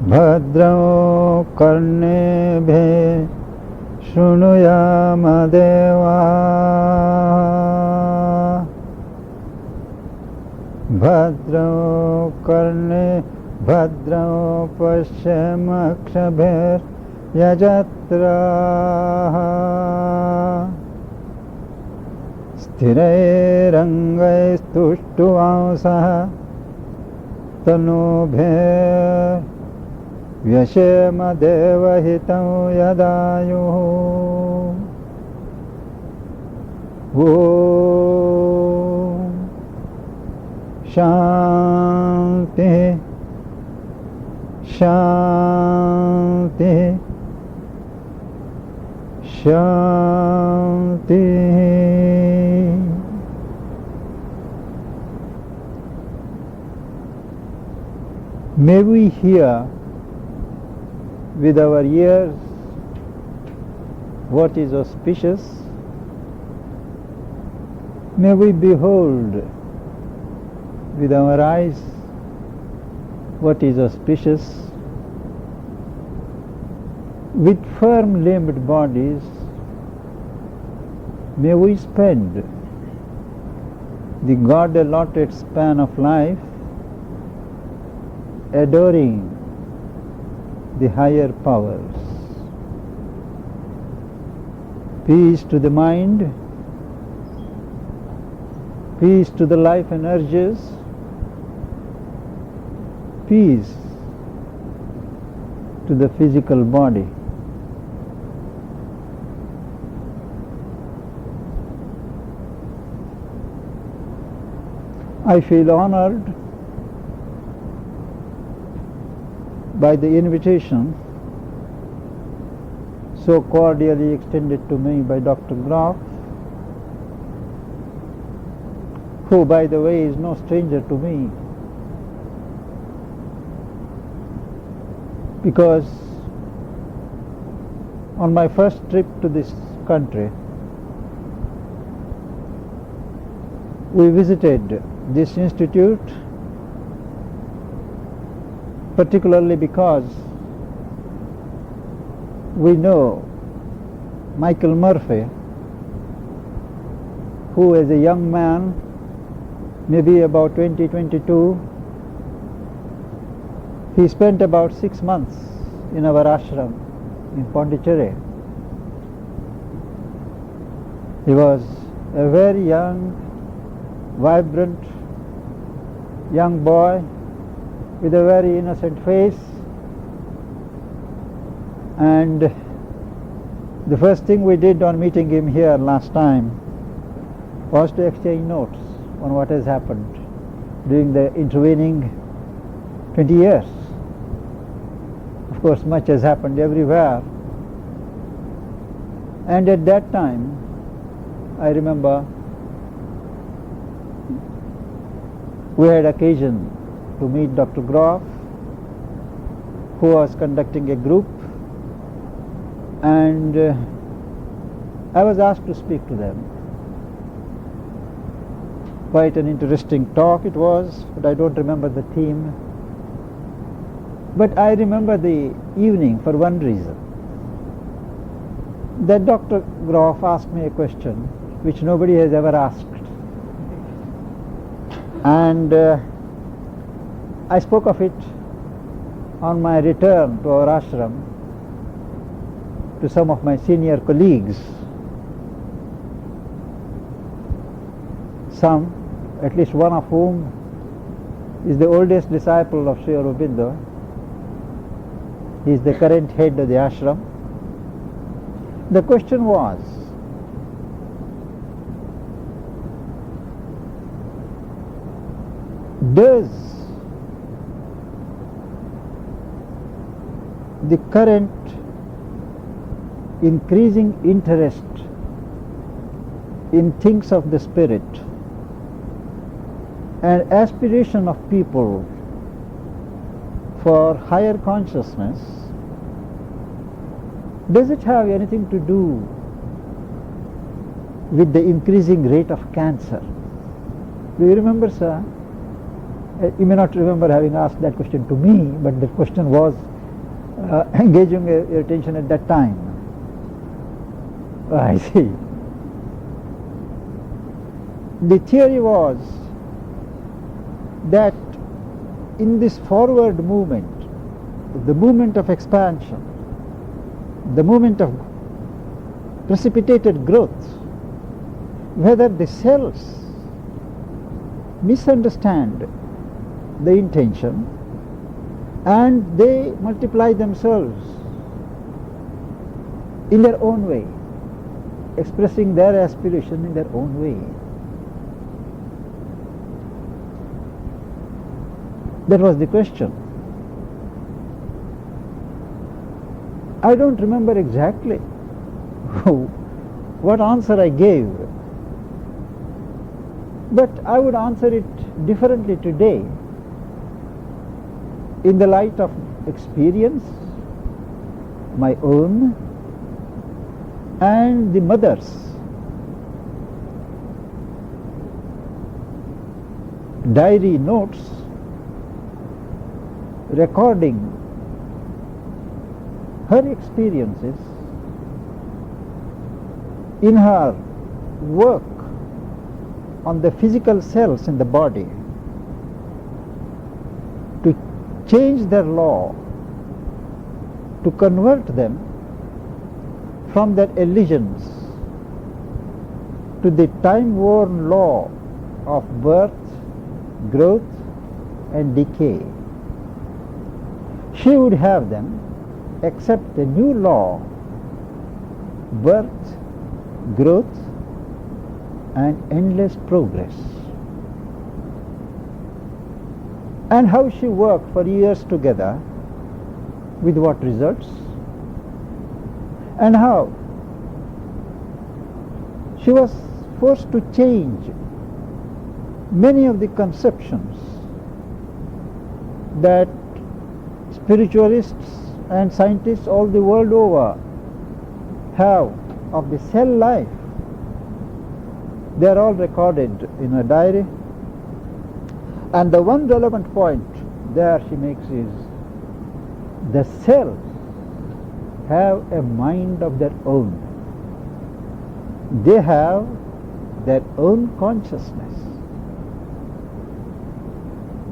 Bhadram karnebhe shrunuyama deva Bhadram karne Bhadram pashyamakshabher yajatra Sthirairangaisthushtuvansah tanubher Vyashema devahitam yadayuh Om Shanti Shanti Shanti. May we hear with our ears what is auspicious. May we behold with our eyes what is auspicious. With firm-limbed bodies, may we spend the God-allotted span of life adoring the higher powers. Peace to the mind, peace to the life energies, peace to the physical body. I feel honored by the invitation so cordially extended to me by Dr. Graf, who, by the way, is no stranger to me, because on my first trip to this country, we visited this institute particularly because we know Michael Murphy, who as a young man, maybe about 22, he spent about 6 months in our ashram in Pondicherry. He was a very young, vibrant young boy with a very innocent face, and the first thing we did on meeting him here last time was to exchange notes on what has happened during the intervening 20 years. Of course, much has happened everywhere, and at that time I remember we had occasion to meet Dr. Graf, who was conducting a group, and I was asked to speak to them. Quite an interesting talk it was, but I don't remember the theme. But I remember the evening for one reason, that Dr. Graf asked me a question which nobody has ever asked. And I spoke of it on my return to our ashram to some of my senior colleagues. Some, at least one of whom is the oldest disciple of Sri Aurobindo. He is the current head of the ashram. The question was, does the current increasing interest in things of the spirit and aspiration of people for higher consciousness, does it have anything to do with the increasing rate of cancer. Do you remember, sir? You may not remember having asked that question to me, but the question was engaging your attention at that time. I see. The theory was that in this forward movement, the movement of expansion, the movement of precipitated growth, whether the cells misunderstand the intention and they multiply themselves in their own way, expressing their aspiration in their own way. That was the question. I don't remember exactly what answer I gave, but I would answer it differently today in the light of experience, my own, and the mother's. Diary notes recording her experiences in her work on the physical cells in the body to change their law, to convert them from their illusions to the time-worn law of birth, growth, and decay. She would have them accept a new law, birth, growth, and endless progress. And how she worked for years together, with what results, and how she was forced to change many of the conceptions that spiritualists and scientists all the world over have of the cell life. They are all recorded in a diary, and the one relevant point there she makes is the cells have a mind of their own. They have their own consciousness,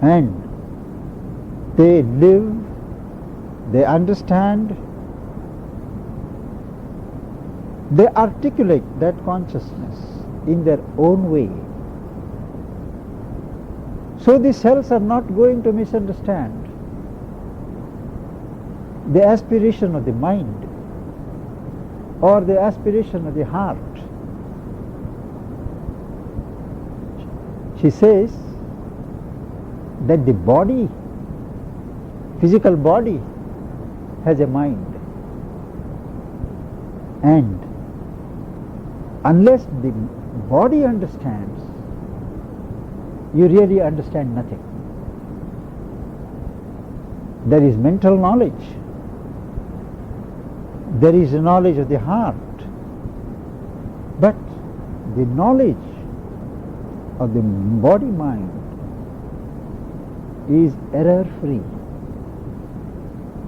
and they live, they understand, they articulate that consciousness in their own way. So the cells are not going to misunderstand the aspiration of the mind or the aspiration of the heart. She says that the body, physical body, has a mind, and unless the body understands, you really understand nothing. There is mental knowledge, there is a knowledge of the heart, but the knowledge of the body-mind is error-free.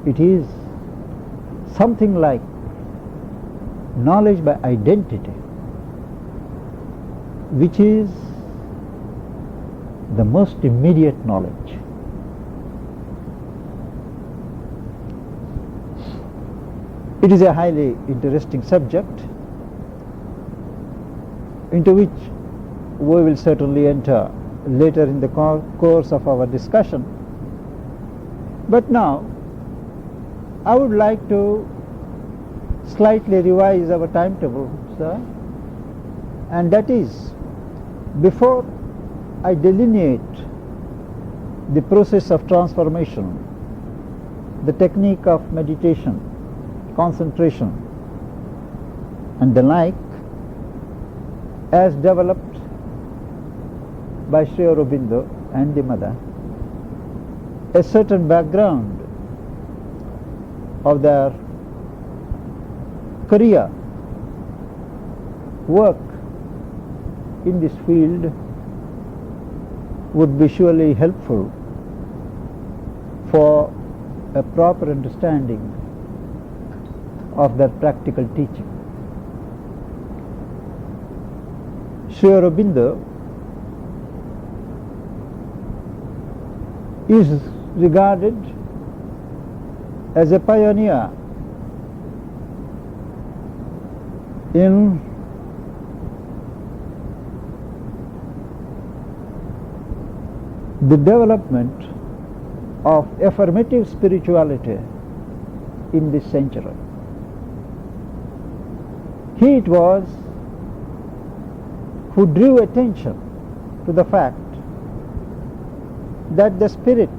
It is something like knowledge by identity, which is the most immediate knowledge. It is a highly interesting subject into which we will certainly enter later in the course of our discussion. But now I would like to slightly revise our timetable, sir, and that is, before I delineate the process of transformation, the technique of meditation, concentration, and the like, as developed by Sri Aurobindo and the Mother, a certain background of their career, work, in this field would be surely helpful for a proper understanding of their practical teaching. Sri Aurobindo is regarded as a pioneer in the development of affirmative spirituality in this century. He it was who drew attention to the fact that the spirit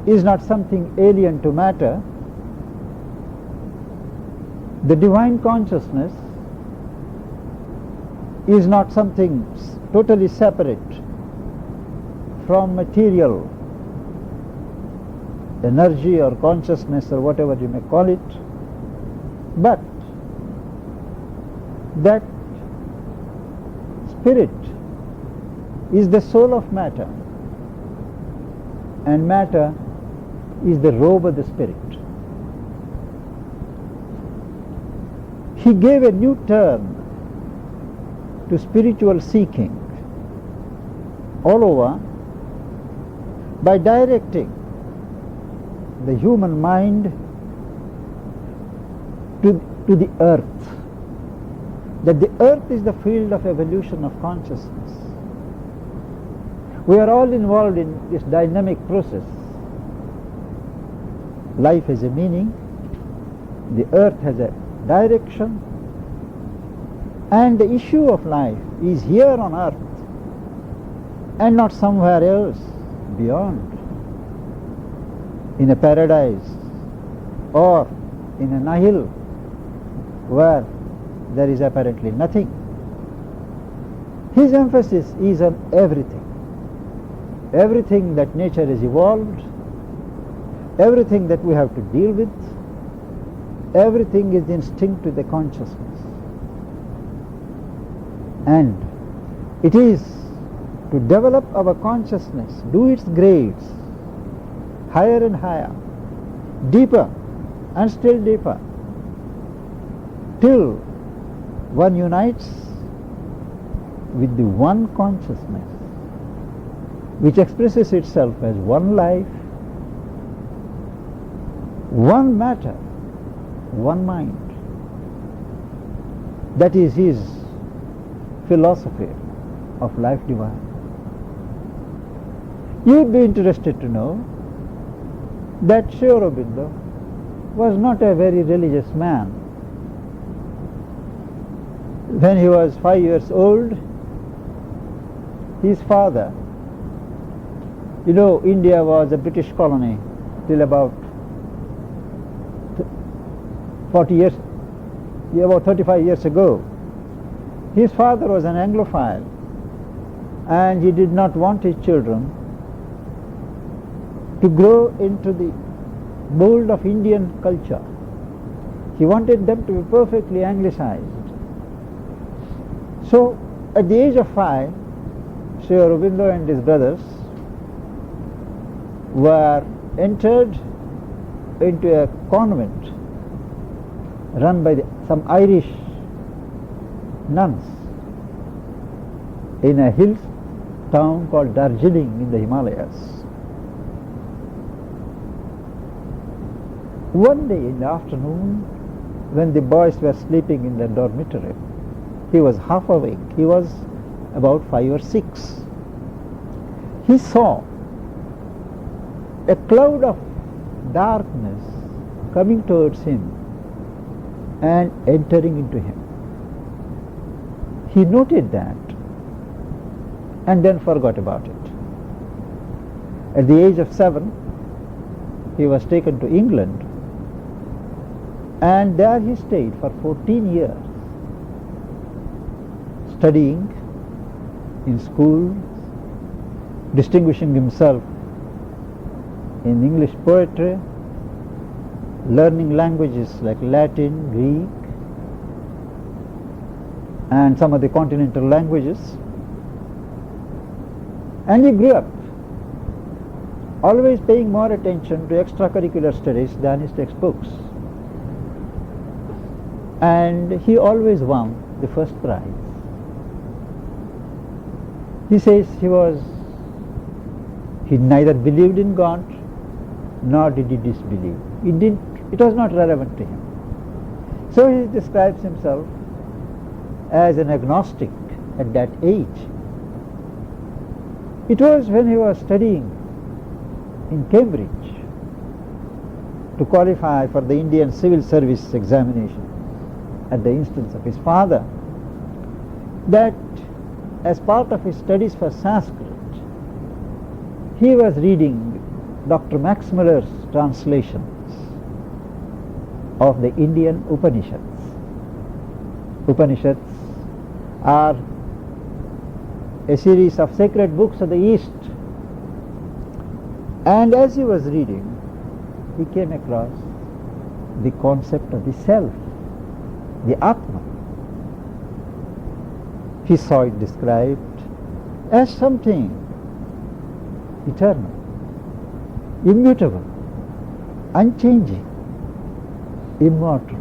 is not something alien to matter. The divine consciousness is not something totally separate from material energy or consciousness or whatever you may call it, but that spirit is the soul of matter, and matter is the robe of the spirit. He gave a new turn to spiritual seeking all over by directing the human mind to the earth, that the earth is the field of evolution of consciousness. We are all involved in this dynamic process. Life has a meaning, the earth has a direction, and the issue of life is here on earth and not somewhere else beyond, in a paradise or in a nihil where there is apparently nothing. His emphasis is on everything that nature has evolved, everything that we have to deal with, everything is instinct with the consciousness. And it is to develop our consciousness, do its grades, higher and higher, deeper and still deeper, till one unites with the one consciousness, which expresses itself as one life, one matter, one mind. That is his philosophy of life divine. You would be interested to know that Sri Aurobindo was not a very religious man. When he was 5 years old, his father, India was a British colony till about 40 years, about 35 years ago. His father was an Anglophile, and he did not want his children to grow into the mold of Indian culture. He wanted them to be perfectly anglicized. So, at the age of 5, Sri Aurobindo and his brothers were entered into a convent run by some Irish nuns in a hill town called Darjeeling in the Himalayas. One day in the afternoon, when the boys were sleeping in their dormitory, he was half awake. He was about 5 or 6. He saw a cloud of darkness coming towards him and entering into him. He noted that and then forgot about it. At the age of 7, he was taken to England, and there he stayed for 14 years, studying in school, distinguishing himself in English poetry, learning languages like Latin, Greek, and some of the continental languages. And he grew up always paying more attention to extracurricular studies than his textbooks. And he always won the first prize. He says he neither believed in God nor did he disbelieve. It was not relevant to him. So he describes himself as an agnostic at that age. It was when he was studying in Cambridge to qualify for the Indian Civil Service examination at the instance of his father that as part of his studies for Sanskrit, he was reading Dr. Max Muller's translations of the Indian Upanishads. Upanishads are a series of sacred books of the East. And as he was reading, he came across the concept of the self, the Atma. He saw it described as something eternal, immutable, unchanging, immortal.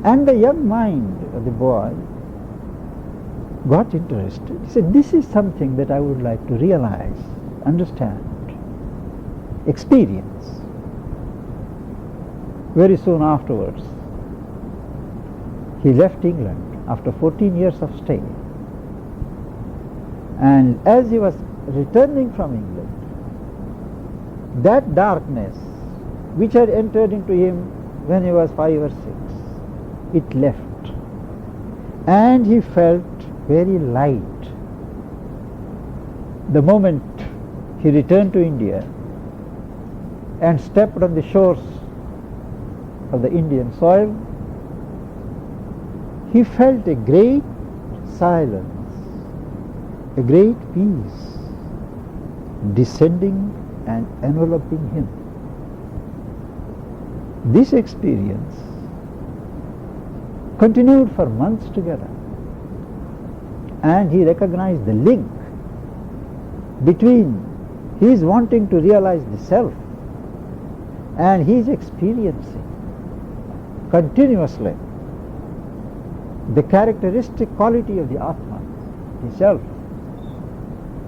And the young mind of the boy got interested. He said, this is something that I would like to realize, understand, experience. Very soon afterwards, he left England after 14 years of stay. And as he was returning from England, that darkness which had entered into him when he was 5 or 6, it left. And he felt very light. The moment he returned to India and stepped on the shores of the Indian soil, he felt a great silence, a great peace descending and enveloping him. This experience continued for months together, and he recognized the link between his wanting to realize the self and his experiencing continuously the characteristic quality of the Atma, the self,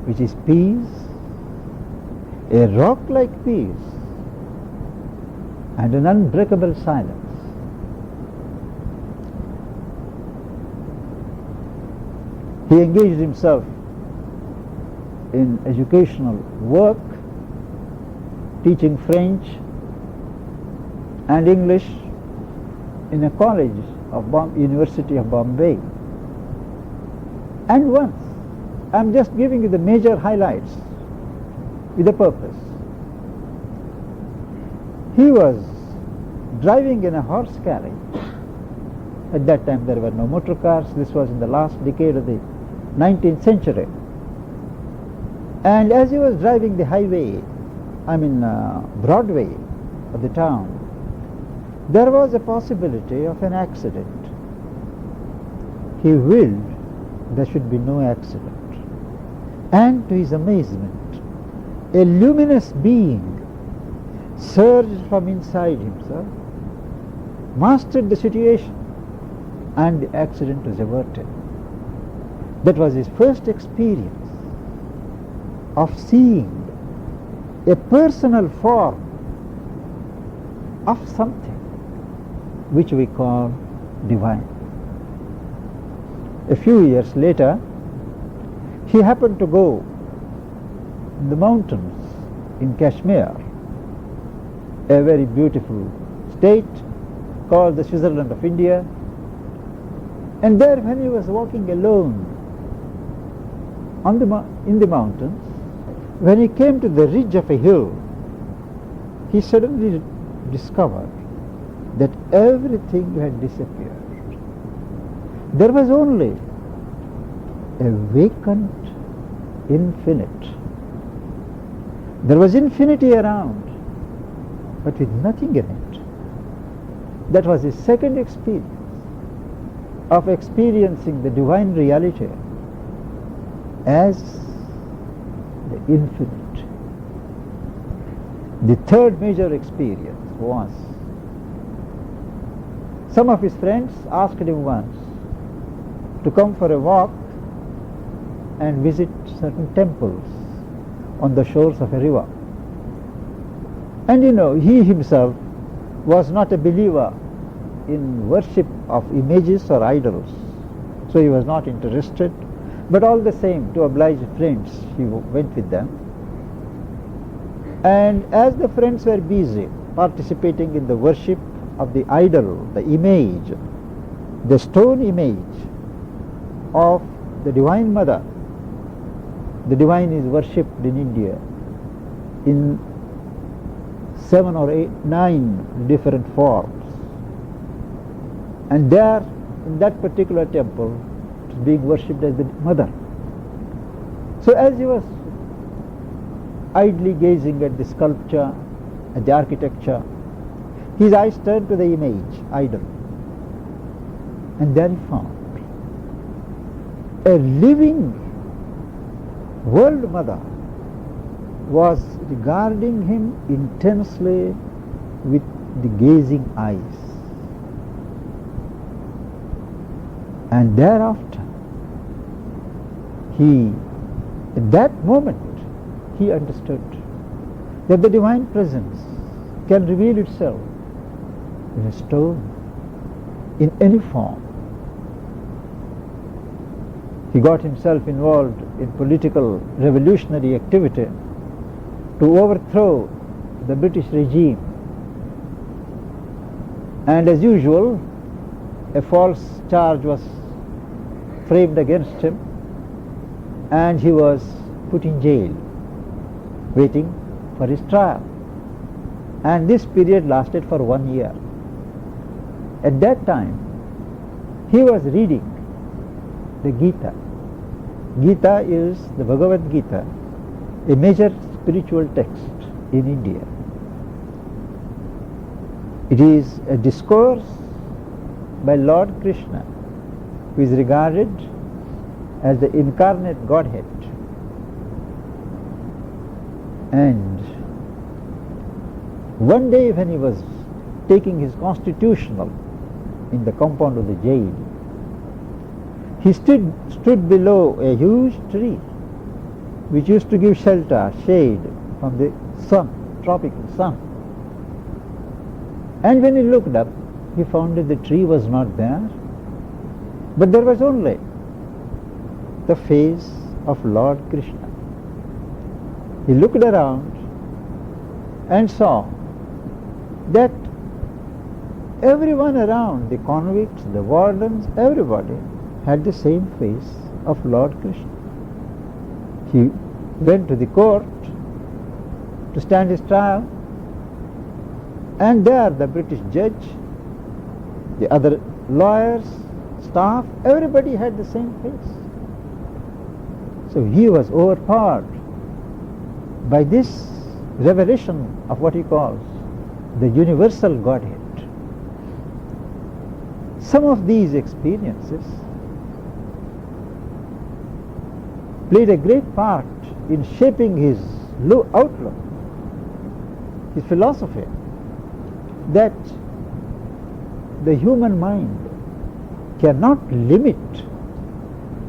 which is peace, a rock-like peace, and an unbreakable silence. He engaged himself in educational work, teaching French and English in a college of University of Bombay. And once, I'm just giving you the major highlights with a purpose. He was driving in a horse carriage. At that time there were no motor cars. This was in the last decade of the 19th century. And as he was driving the highway, Broadway of the town, there was a possibility of an accident. He willed there should be no accident. And to his amazement, a luminous being surged from inside himself, mastered the situation, and the accident was averted. That was his first experience of seeing a personal form of something which we call divine. A few years later, he happened to go in the mountains in Kashmir, a very beautiful state called the Switzerland of India. And there, when he was walking alone in the mountains, when he came to the ridge of a hill, he suddenly discovered that everything had disappeared. There was only a vacant infinite. There was infinity around, but with nothing in it. That was his second experience. of experiencing the divine reality as the infinite. The third major experience was, some of his friends asked him once to come for a walk and visit certain temples on the shores of a river. And he himself was not a believer in worship of images or idols, so he was not interested, but all the same, to oblige friends, he went with them. And as the friends were busy participating in the worship of the idol, the image, the stone image of the Divine Mother, the Divine is worshipped in India in 7 or 8, 9 different forms. And there, in that particular temple, it is being worshipped as the Mother. So as he was idly gazing at the sculpture, at the architecture, his eyes turned to the image, idol. And there he found a living world mother was regarding him intensely with the gazing eyes. And thereafter, at that moment, he understood that the divine presence can reveal itself in a stone, in any form. He got himself involved in political revolutionary activity to overthrow the British regime. And as usual, a false charge was framed against him, and he was put in jail, waiting for his trial. And this period lasted for 1 year. At that time, he was reading the Gita. Gita is the Bhagavad Gita, a major spiritual text in India. It is a discourse by Lord Krishna, who is regarded as the incarnate Godhead. And one day when he was taking his constitutional in the compound of the jail, he stood below a huge tree which used to give shelter, shade from the sun, tropical sun. And when he looked up, he found that the tree was not there, but there was only the face of Lord Krishna. He looked around and saw that everyone around, the convicts, the wardens, everybody had the same face of Lord Krishna. He went to the court to stand his trial, and there the British judge, the other lawyers, staff, everybody had the same face. So he was overpowered by this revelation of what he calls the universal Godhead. Some of these experiences played a great part in shaping his outlook, his philosophy, that the human mind cannot limit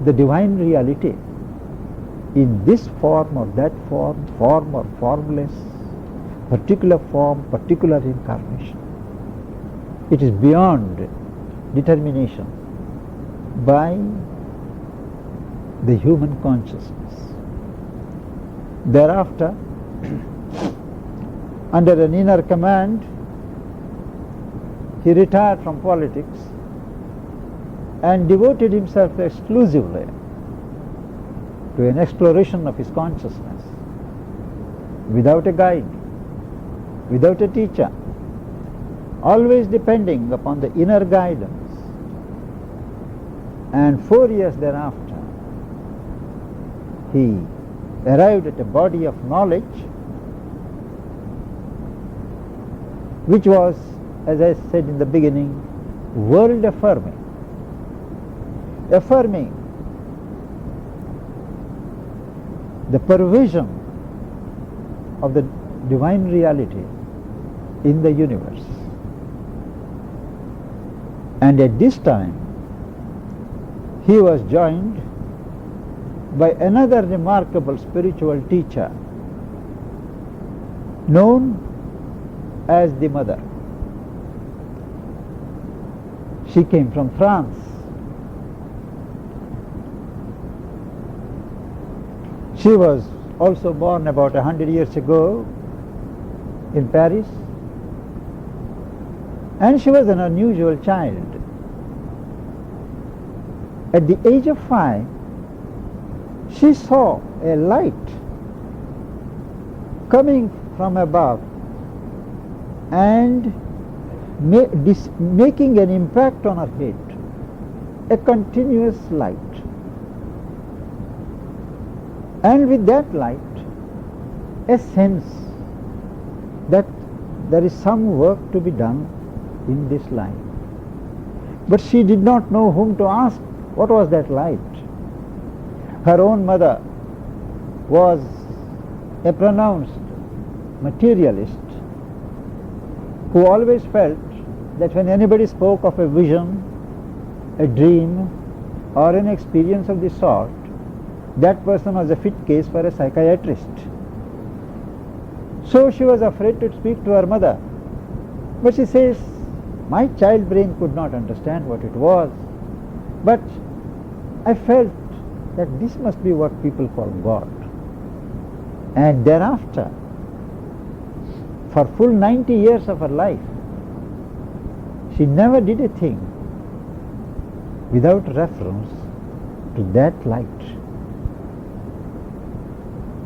the divine reality in this form or that form, form or formless, particular form, particular incarnation. It is beyond determination by the human consciousness. Thereafter, under an inner command, he retired from politics and devoted himself exclusively to an exploration of his consciousness, without a guide, without a teacher, always depending upon the inner guidance. And 4 years thereafter, he arrived at a body of knowledge which was, as I said in the beginning, world affirming. affirming the pervision of the divine reality in the universe. And at this time, he was joined by another remarkable spiritual teacher known as the Mother. She came from France. She was also born about 100 years ago in Paris, and she was an unusual child. At the age of 5, she saw a light coming from above and making an impact on her head, a continuous light. And with that light, a sense that there is some work to be done in this life. But she did not know whom to ask. What was that light? Her own mother was a pronounced materialist who always felt that when anybody spoke of a vision, a dream, or an experience of this sort, that person was a fit case for a psychiatrist. So she was afraid to speak to her mother. But she says, my child brain could not understand what it was, but I felt that this must be what people call God. And thereafter, for full 90 years of her life, she never did a thing without reference to that light.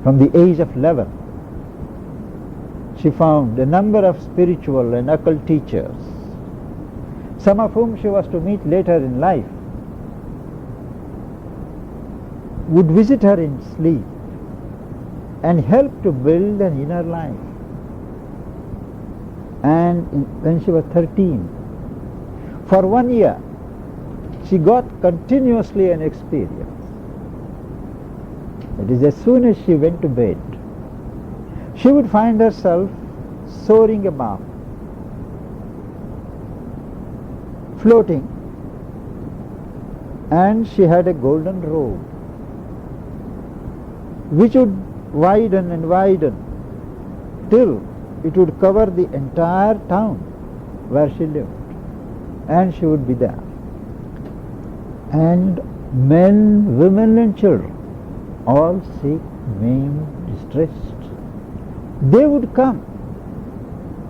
From the age of 11, she found a number of spiritual and occult teachers, some of whom she was to meet later in life, would visit her in sleep and help to build an inner life. And when she was 13, for 1 year, she got continuously an experience. That is, as soon as she went to bed, she would find herself soaring above, floating, and she had a golden robe which would widen and widen till it would cover the entire town where she lived, and she would be there. And men, women and children, all sick, maimed, distressed, they would come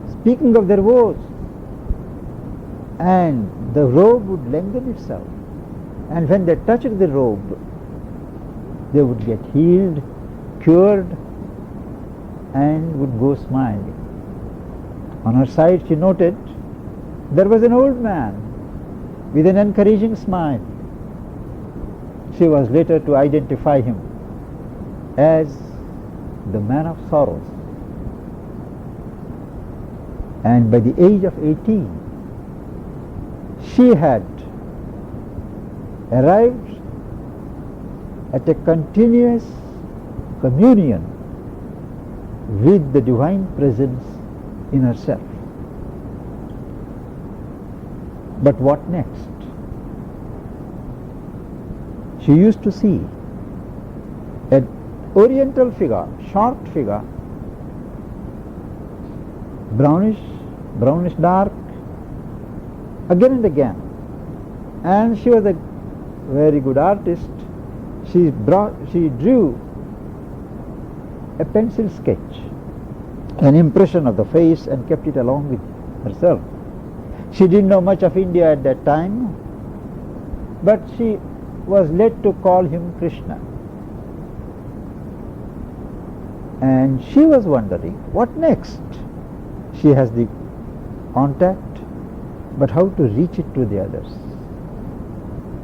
speaking of their woes, and the robe would lengthen itself, and when they touched the robe, they would get healed, cured, and would go smiling. On her side, she noted there was an old man with an encouraging smile. She was later to identify him as the man of sorrows. And by the age of 18, she had arrived at a continuous communion with the divine presence in herself. But what next? She used to see an oriental figure, short figure, brownish dark, again and again. And she was a very good artist. She drew a pencil sketch, an impression of the face, and kept it along with herself. She didn't know much of India at that time, but she was led to call him Krishna. And she was wondering, what next? She has the contact, but how to reach it to the others?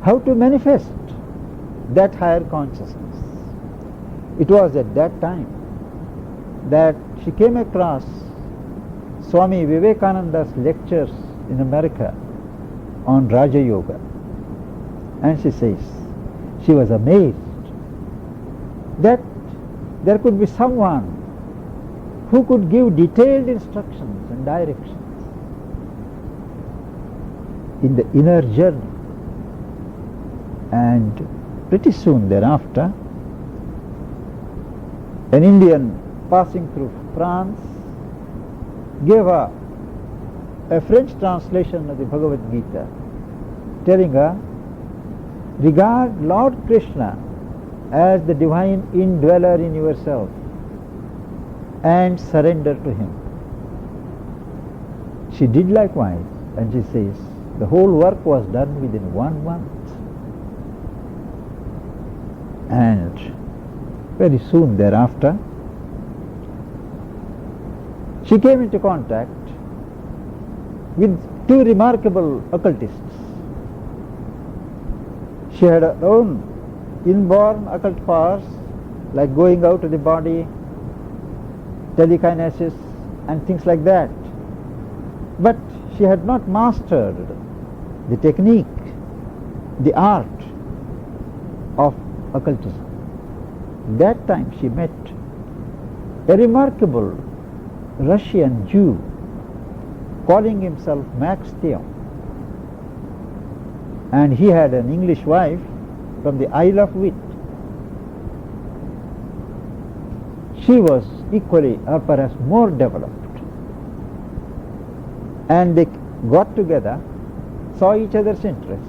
How to manifest that higher consciousness? It was at that time that she came across Swami Vivekananda's lectures in America on Raja Yoga. And she says, she was amazed that there could be someone who could give detailed instructions and directions in the inner journey. And pretty soon thereafter, an Indian passing through France gave her a French translation of the Bhagavad Gita, telling her, regard Lord Krishna as the divine indweller in yourself and surrender to him. She did likewise, and she says the whole work was done within 1 month. And very soon thereafter, she came into contact with 2 remarkable occultists. She had her own inborn occult powers, like going out of the body, telekinesis and things like that. But she had not mastered the technique, the art of occultism. That time she met a remarkable Russian Jew calling himself Max Theon, and he had an English wife from the Isle of Wight. She was equally or perhaps more developed, and they got together, saw each other's interests,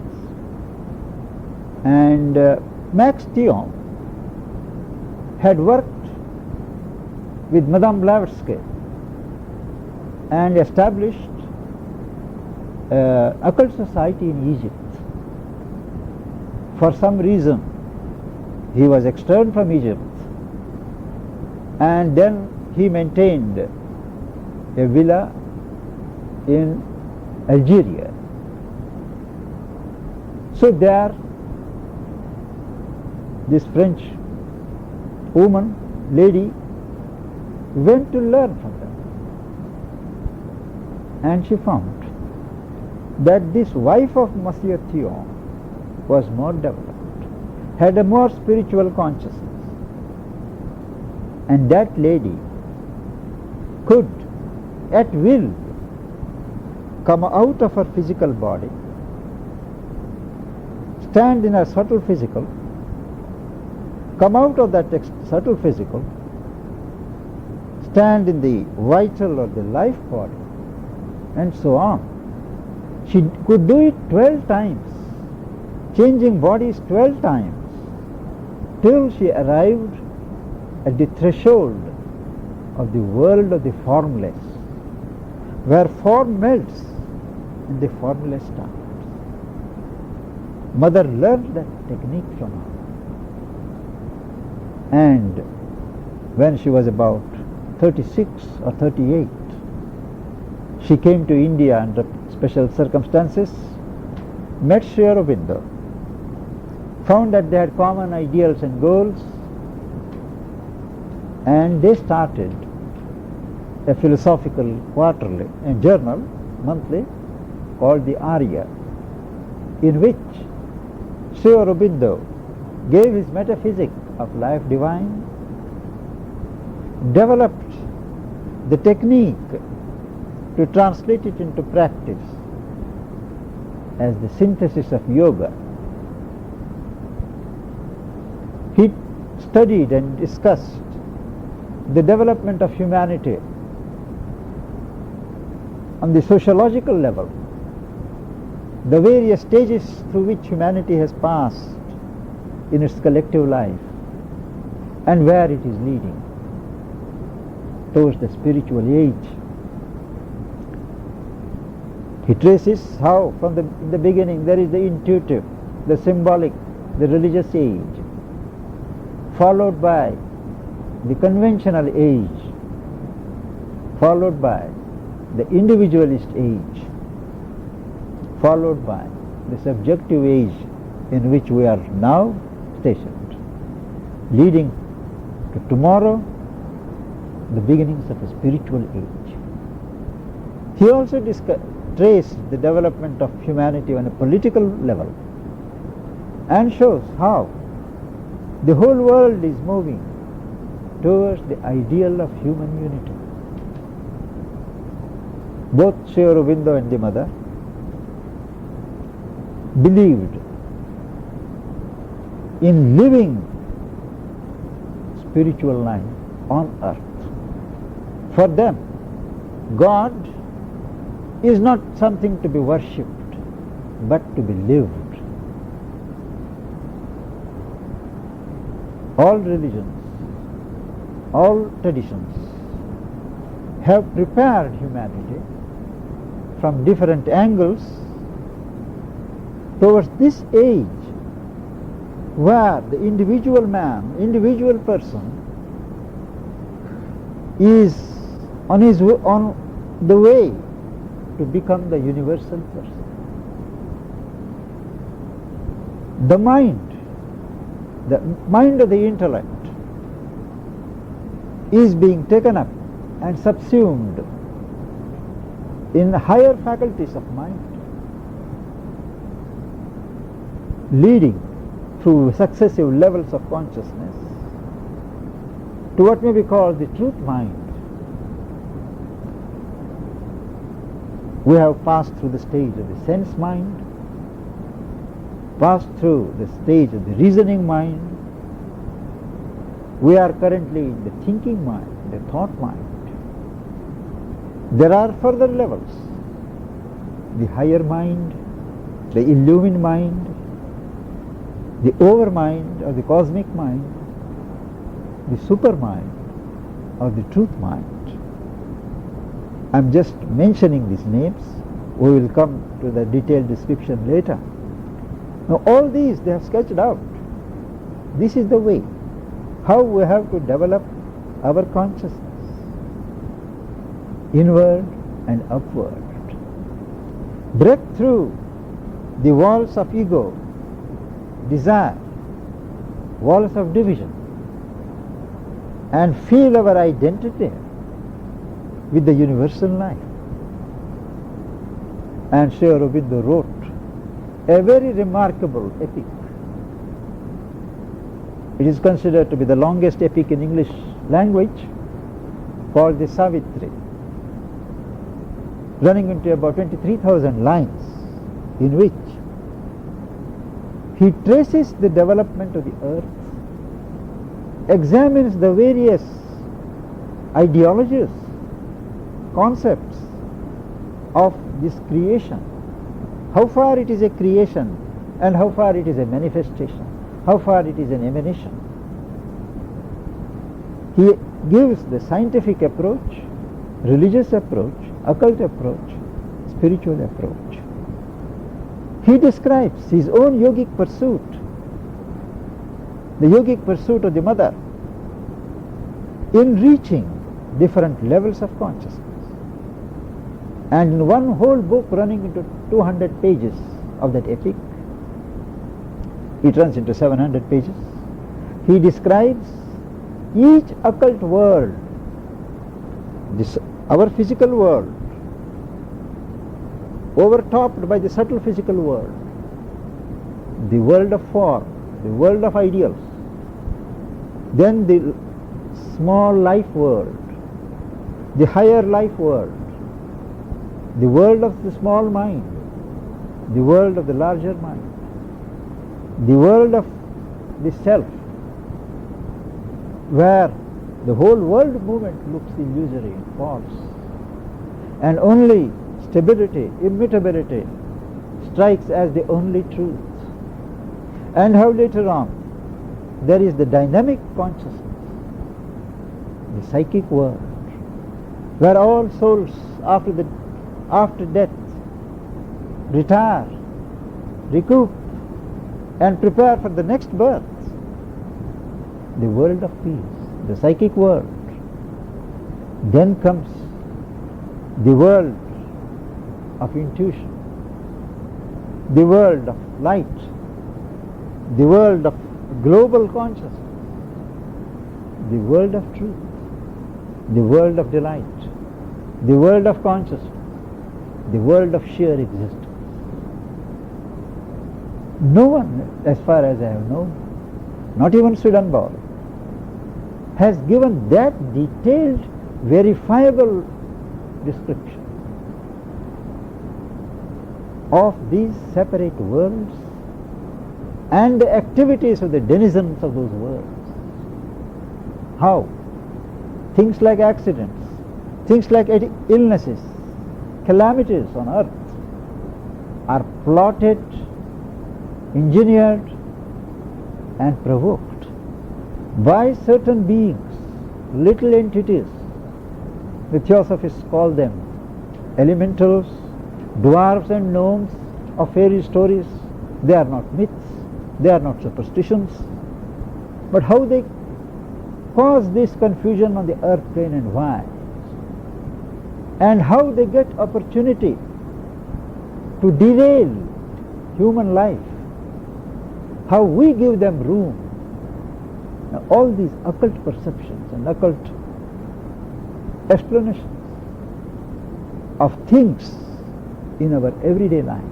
and Max Theon had worked with Madame Blavatsky and established occult society in Egypt. For some reason, he was externed from Egypt, and then he maintained a villa in Algeria. So there, this French woman, lady, went to learn from them, and she found that this wife of Monsieur Theon was more developed, had a more spiritual consciousness, and that lady could at will come out of her physical body, stand in her subtle physical, come out of that subtle physical, stand in the vital or the life body, and so on. She could do it 12 times, changing bodies 12 times, till she arrived at the threshold of the world of the formless, where form melts and the formless starts. Mother learned that technique from her, and when she was about 36 or 38, she came to India under special circumstances, met Sri Aurobindo, found that they had common ideals and goals, and they started a philosophical quarterly, a journal, monthly, called the Arya, in which Sri Aurobindo gave his metaphysics of life divine, developed the technique to translate it into practice as the synthesis of yoga. He studied and discussed the development of humanity on the sociological level, the various stages through which humanity has passed in its collective life, and where it is leading towards the spiritual age. He traces how from in the beginning there is the intuitive, the symbolic, the religious age, followed by the conventional age, followed by the individualist age, followed by the subjective age in which we are now stationed, leading to tomorrow, the beginnings of a spiritual age. He also traced the development of humanity on a political level, and shows how the whole world is moving towards the ideal of human unity. Both Sri Aurobindo and the Mother believed in living spiritual life on earth. For them, God is not something to be worshipped, but to be lived. All religions, all traditions have prepared humanity from different angles towards this age where the individual man, individual person is on the way to become the universal person. The mind of the intellect is being taken up and subsumed in higher faculties of mind, leading through successive levels of consciousness to what may be called the truth mind. We have passed through the stage of the sense mind, passed through the stage of the reasoning mind. We are currently in the thinking mind, the thought mind. There are further levels: the higher mind, the illumined mind, the overmind or the cosmic mind, the supermind or the truth mind. I am just mentioning these names. We will come to the detailed description later. Now all these they have sketched out. This is the way how we have to develop our consciousness, inward and upward. Break through the walls of ego, desire, walls of division, and feel our identity with the universal life. And Sri Aurobindo wrote a very remarkable epic. It is considered to be the longest epic in English language, called the Savitri, running into about 23,000 lines, in which he traces the development of the earth, examines the various ideologies, concepts of this creation, how far it is a creation and how far it is a manifestation, how far it is an emanation. He gives the scientific approach, religious approach, occult approach, spiritual approach. He describes his own yogic pursuit, the yogic pursuit of the Mother, in reaching different levels of consciousness. And in one whole book running into 200 pages of that epic, it runs into 700 pages, he describes each occult world, our physical world, overtopped by the subtle physical world, the world of form, the world of ideals, then the small life world, the higher life world, the world of the small mind, the world of the larger mind, the world of the self, where the whole world movement looks illusory and false, and only stability, immutability strikes as the only truth. And how later on there is the dynamic consciousness, the psychic world, where all souls after death retire, recoup, and prepare for the next birth. The world of peace, the psychic world. Then comes the world of intuition, the world of light, the world of global consciousness, the world of truth, the world of delight, the world of consciousness, the world of sheer existence. No one, as far as I have known, not even Swedenborg, has given that detailed, verifiable description of these separate worlds and the activities of the denizens of those worlds. How? Things like accidents, things like illnesses, calamities on earth are plotted, engineered and provoked by certain beings, little entities. The theosophists call them elementals, dwarfs and gnomes of fairy stories. They are not myths, they are not superstitions. But how they cause this confusion on the earth plane and why? And how they get opportunity to derail human life. How we give them room. Now, all these occult perceptions and occult explanations of things in our everyday life,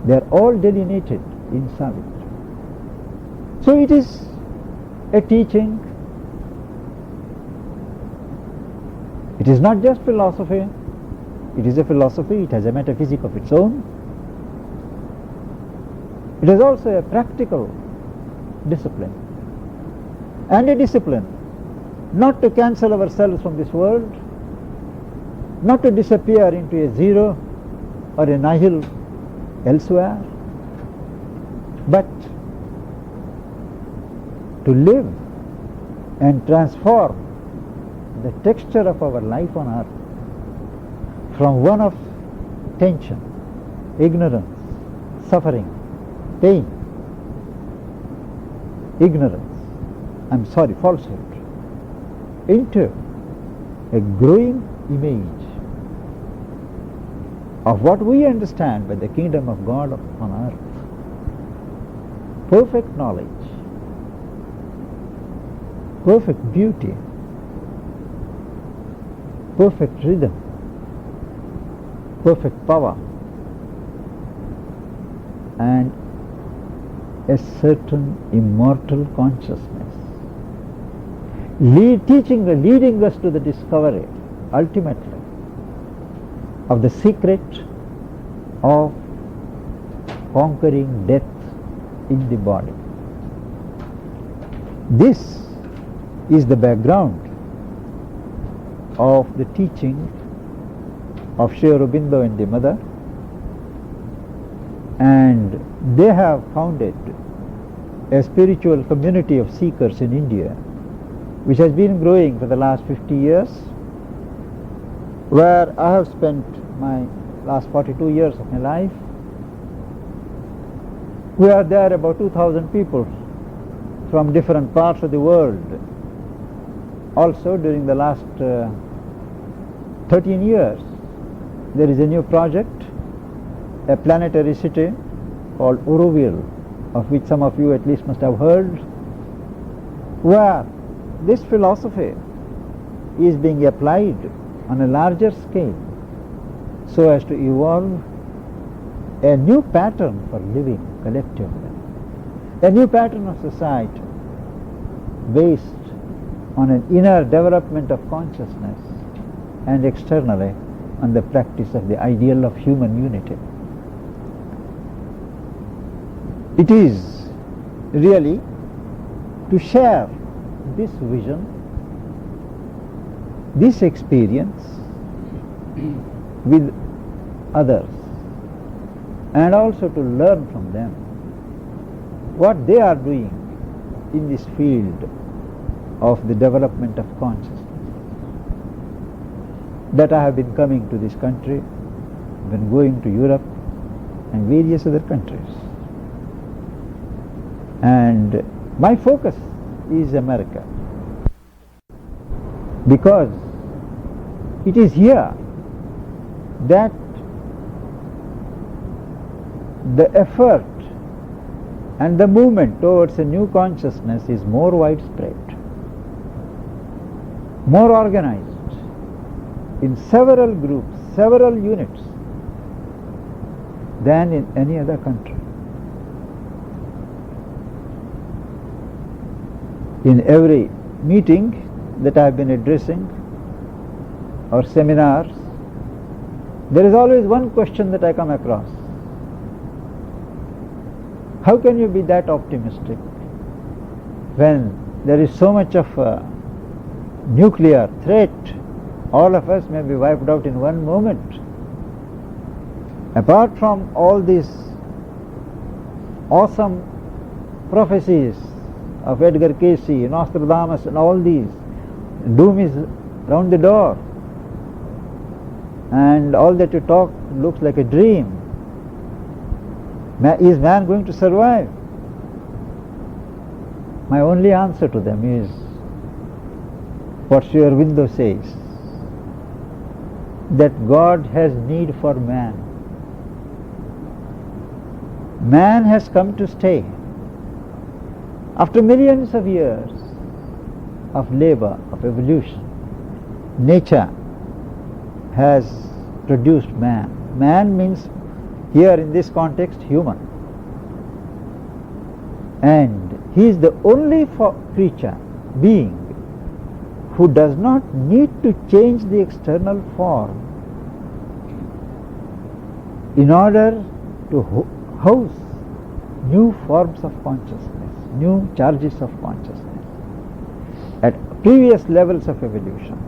they are all delineated in Savitri. So it is a teaching. It is not just philosophy. It is a philosophy. It has a metaphysic of its own. It is also a practical discipline, and a discipline not to cancel ourselves from this world, not to disappear into a zero or a nihil elsewhere, but to live and transform the texture of our life on earth from one of tension, ignorance, suffering, pain, falsehood, into a growing image of what we understand by the kingdom of God on earth. Perfect knowledge, perfect beauty, perfect rhythm, perfect power, and a certain immortal consciousness, leading us to the discovery, ultimately, of the secret of conquering death in the body. This is the background of the teaching of Sri Aurobindo and the Mother, and they have founded a spiritual community of seekers in India, which has been growing for the last 50 years, where I have spent my last 42 years of my life. We are there about 2,000 people from different parts of the world. Also, during the last 13 years, there is a new project, a planetary city called Auroville, of which some of you at least must have heard, where this philosophy is being applied on a larger scale so as to evolve a new pattern for living collectively, a new pattern of society based on an inner development of consciousness and externally on the practice of the ideal of human unity. It is really to share this vision, this experience with others, and also to learn from them what they are doing in this field of the development of consciousness. That I have been coming to this country, been going to Europe and various other countries. And my focus is America, because it is here that the effort and the movement towards a new consciousness is more widespread, more organized, in several groups, several units, than in any other country. in every meeting that I have been addressing or seminars, there is always one question that I come across. How can you be that optimistic when there is so much of a nuclear threat? All of us may be wiped out in one moment. Apart from all these awesome prophecies of Edgar Cayce, Nostradamus and all these, doom is round the door, and all that you talk looks like a dream. Is man going to survive? My only answer to them is what Sri Aurobindo says, that God has need for man. Man has come to stay. After millions of years of labor, of evolution, nature has produced man. Man means here in this context human. And he is the only creature, being, who does not need to change the external form in order to house new forms of consciousness, new charges of consciousness. At previous levels of evolution,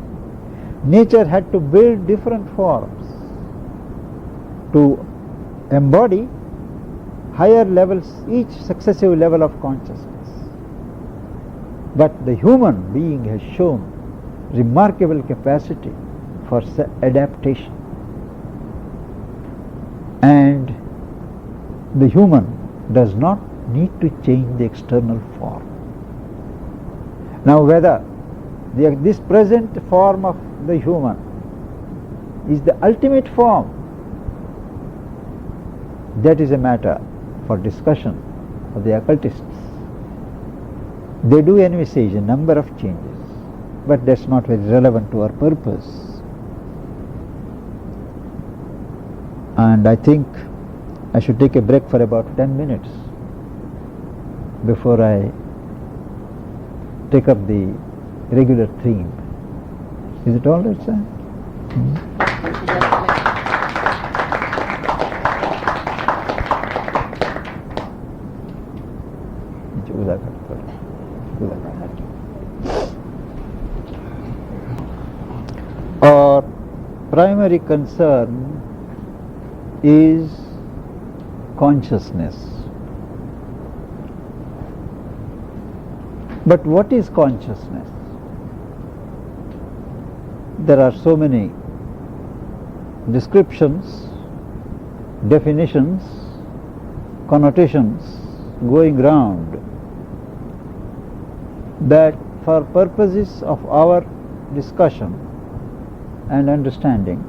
nature had to build different forms to embody higher levels, each successive level of consciousness. But the human being has shown remarkable capacity for adaptation, and the human does not need to change the external form. Now whether this present form of the human is the ultimate form, that is a matter for discussion of the occultists. They do envisage a number of changes, but that's not very relevant to our purpose. And I think I should take a break for about 10 minutes before I take up the regular theme. Is it all right, sir? Our primary concern is consciousness. But what is consciousness? There are so many descriptions, definitions, connotations going round that for purposes of our discussion and understanding,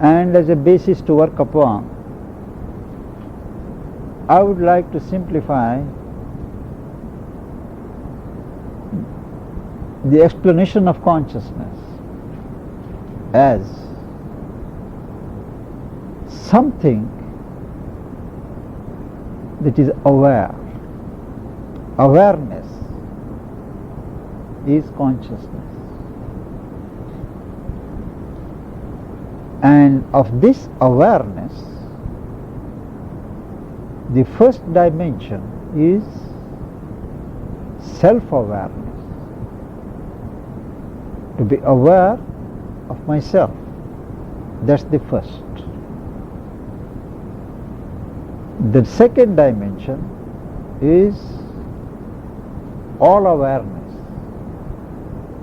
and as a basis to work upon, I would like to simplify the explanation of consciousness as something that is aware. Awareness is consciousness. And of this awareness, the first dimension is self-awareness. To be aware of myself, that's the first. The second dimension is all awareness,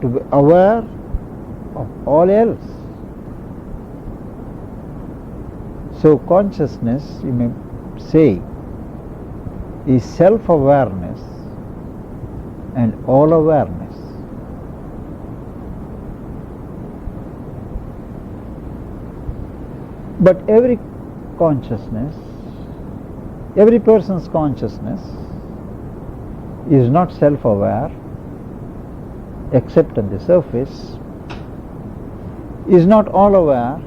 to be aware of all else. So consciousness, you may say, is self-awareness and all awareness. But every consciousness, every person's consciousness is not self-aware except on the surface, is not all aware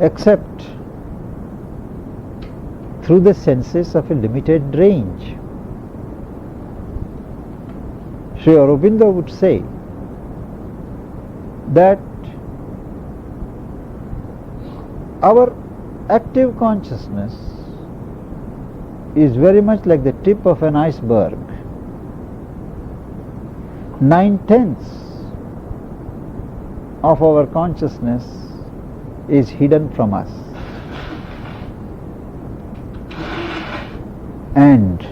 except through the senses of a limited range. Sri Aurobindo would say that our active consciousness is very much like the tip of an iceberg. 9/10 of our consciousness is hidden from us, and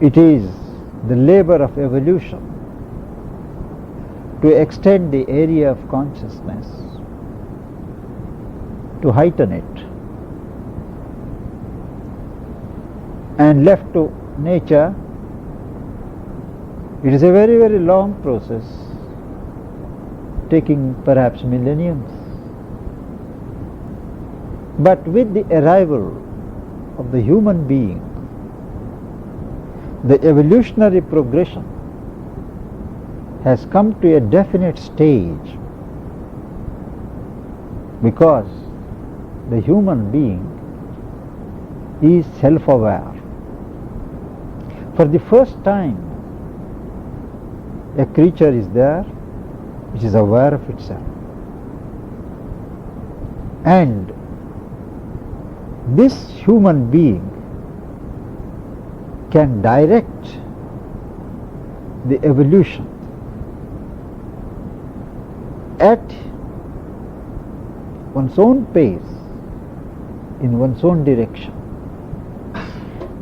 it is the labor of evolution to extend the area of consciousness, to heighten it, and left to nature, it is a very, very long process, taking perhaps millenniums. But with the arrival of the human being, the evolutionary progression has come to a definite stage, because the human being is self-aware. For the first time, a creature is there which is aware of itself. And this human being can direct the evolution at one's own pace, in one's own direction,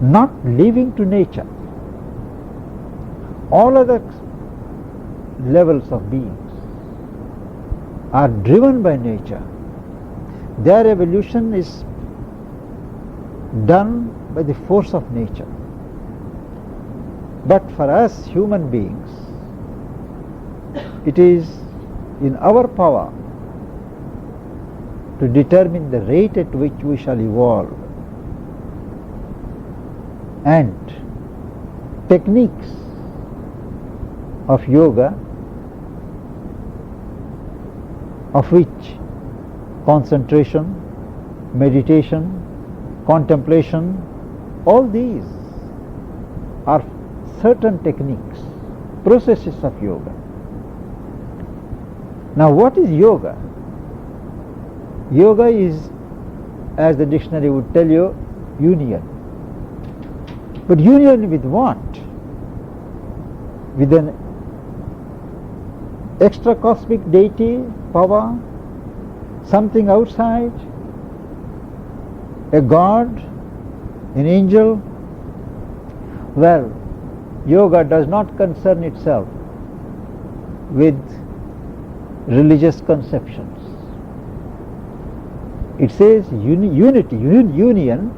not leaving to nature. All other levels of beings are driven by nature. Their evolution is done by the force of nature. But for us human beings, it is in our power to determine the rate at which we shall evolve. And techniques of yoga, of which concentration, meditation, contemplation, all these are certain techniques, processes of yoga. Now what is yoga? Yoga is, as the dictionary would tell you, union. But union with what? With an extra cosmic deity, power, something outside, a god, an angel? Well, yoga does not concern itself with religious conceptions. It says unity, union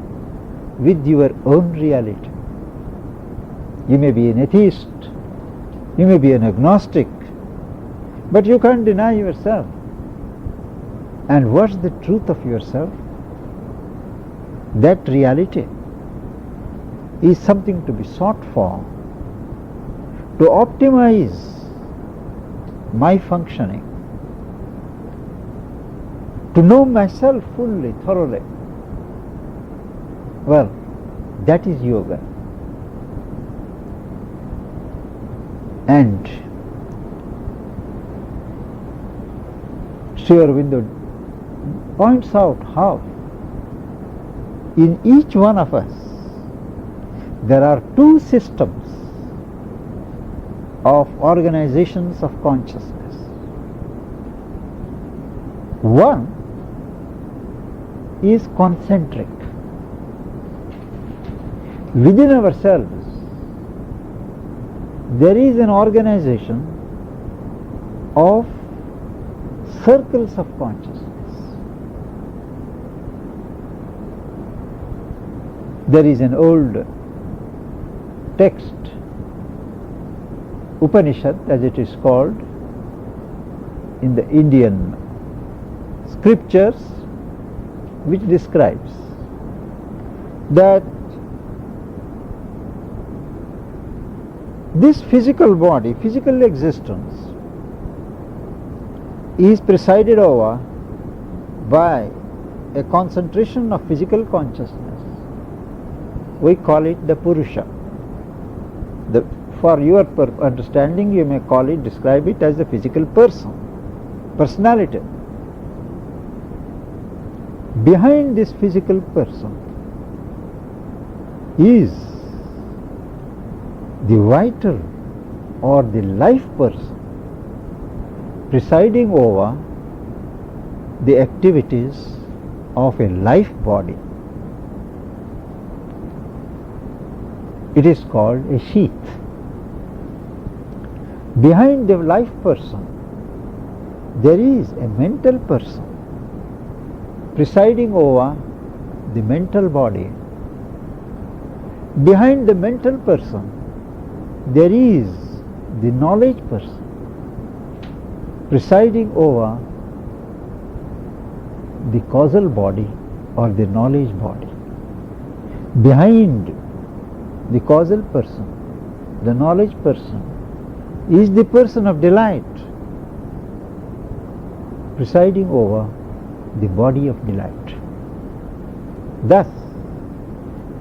with your own reality. You may be an atheist, you may be an agnostic, but you can't deny yourself. And what's the truth of yourself? That reality is something to be sought for, to optimize my functioning, to know myself fully, thoroughly. Well, that is yoga. And Sri Aurobindo points out how in each one of us there are two systems of organizations of consciousness. One is concentric. Within ourselves there is an organization of circles of consciousness. There is an old text, Upanishad as it is called, in the Indian scriptures, which describes that this physical body, physical existence is presided over by a concentration of physical consciousness. We call it the Purusha, the for your understanding, you may call it, describe it as the physical person, personality. Behind this physical person is the vital or the life person presiding over the activities of a life body. It is called a sheath. Behind the life person there is a mental person presiding over the mental body. Behind the mental person there is the knowledge person presiding over the causal body or the knowledge body. Behind the causal person, the knowledge person, is the person of delight presiding over the body of delight. Thus,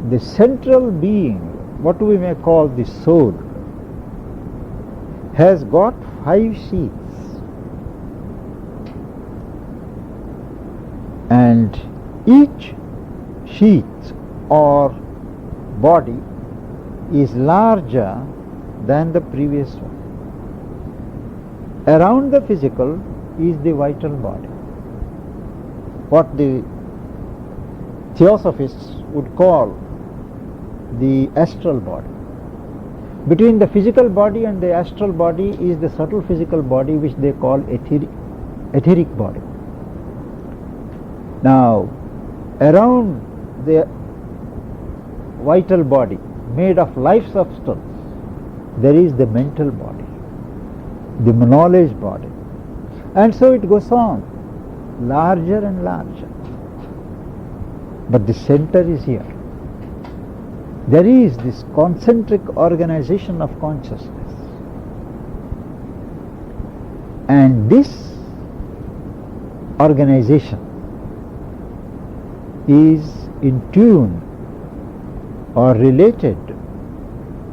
the central being, what we may call the soul, has got 5 sheaths, and each sheath or body is larger than the previous one. Around the physical is the vital body, what the theosophists would call the astral body. Between the physical body and the astral body is the subtle physical body, which they call etheric body. Now, around the vital body made of life substance, there is the mental body, the knowledge body, and so it goes on, larger and larger. But the center is here. There is this concentric organization of consciousness, and this organization is in tune or related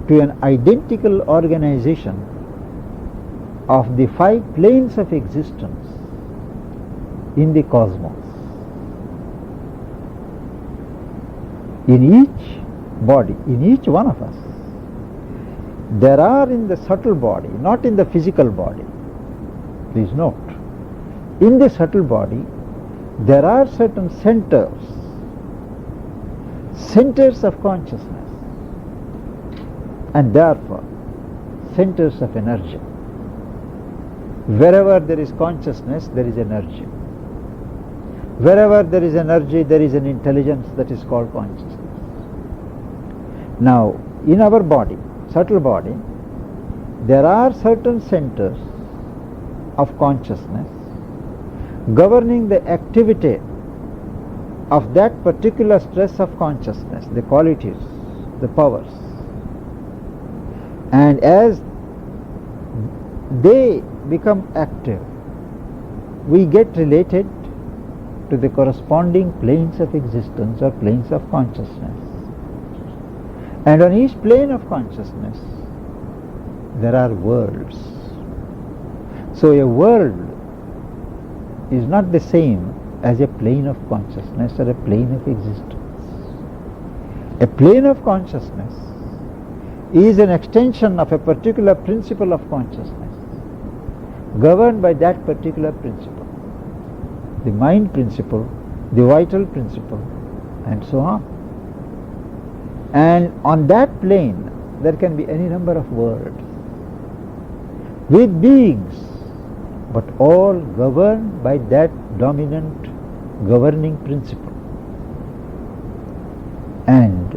to an identical organization of the 5 planes of existence in the cosmos. In each body, in each one of us, there are in the subtle body, not in the physical body, please note, in the subtle body there are certain centers of consciousness, and therefore centers of energy. Wherever there is consciousness, there is energy. Wherever there is energy, there is an intelligence that is called consciousness. Now, in our body, subtle body, there are certain centers of consciousness governing the activity of that particular stress of consciousness, the qualities, the powers. And as they become active, we get related to the corresponding planes of existence or planes of consciousness. And on each plane of consciousness there are worlds. So a world is not the same as a plane of consciousness or a plane of existence. A plane of consciousness is an extension of a particular principle of consciousness, governed by that particular principle, the mind principle, the vital principle, and so on. And on that plane there can be any number of worlds with beings, but all governed by that dominant governing principle. And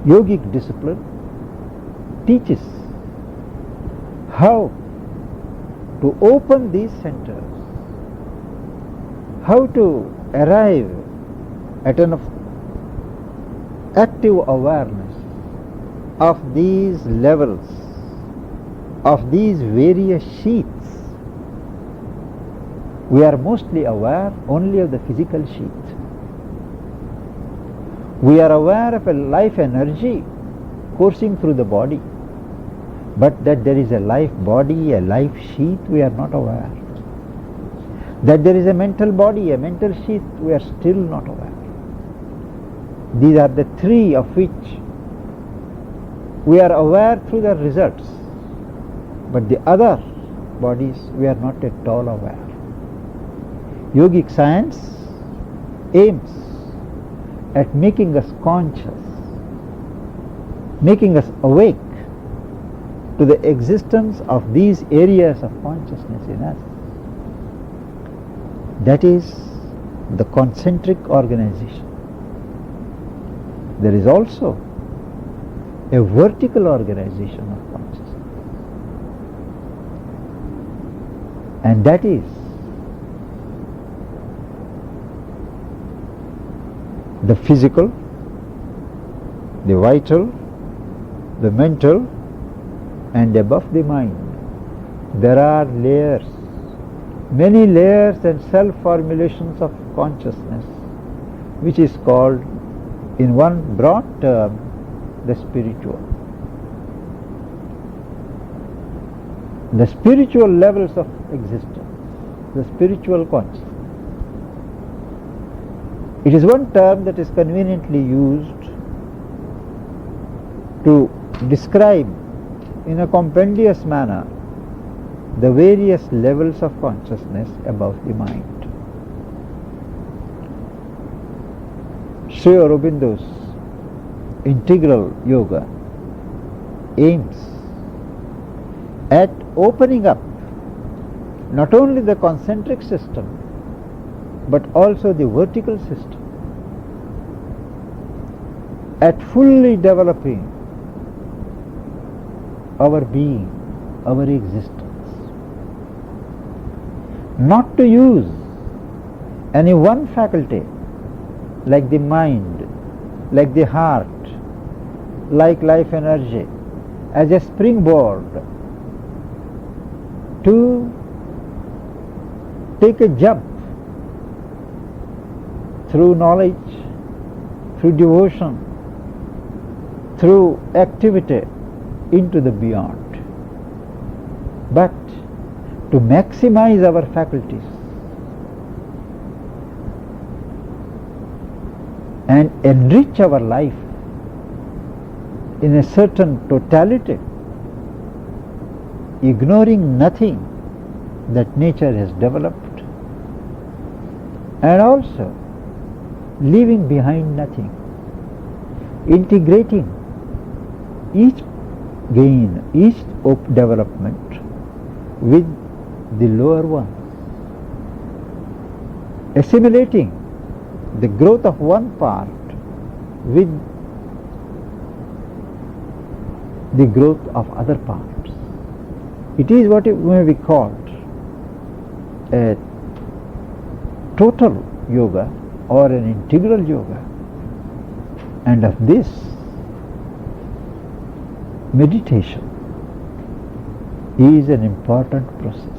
yogic discipline teaches how to open these centers, how to arrive at an active awareness of these levels, of these various sheaths. We are mostly aware only of the physical sheath. We are aware of a life energy coursing through the body, But that there is a life body, a life sheath, we are not aware. That there is a mental body, a mental sheath, we are still not aware. These are the three of which we are aware through the results. But the other bodies, we are not at all aware. Yogic science aims at making us conscious, making us awake to the existence of these areas of consciousness in us. That is the concentric organization. There is also a vertical organization of consciousness, and that is the physical, the vital, the mental, and above the mind. There are layers, many layers and self-formulations of consciousness, which is called, in one broad term, the spiritual. The spiritual levels of existence, the spiritual consciousness. It is one term that is conveniently used to describe in a compendious manner the various levels of consciousness above the mind. Sri Aurobindo's integral yoga aims at opening up not only the concentric system but also the vertical system, at fully developing our being, our existence. Not to use any one faculty like the mind, like the heart, like life energy as a springboard to take a jump through knowledge, through devotion, through activity into the beyond, but to maximize our faculties and enrich our life in a certain totality, ignoring nothing that nature has developed, and also leaving behind nothing, integrating each gain, each development with the lower ones, assimilating the growth of one part with the growth of other parts. It is what it may be called a total yoga or an integral yoga, and of this meditation is an important process.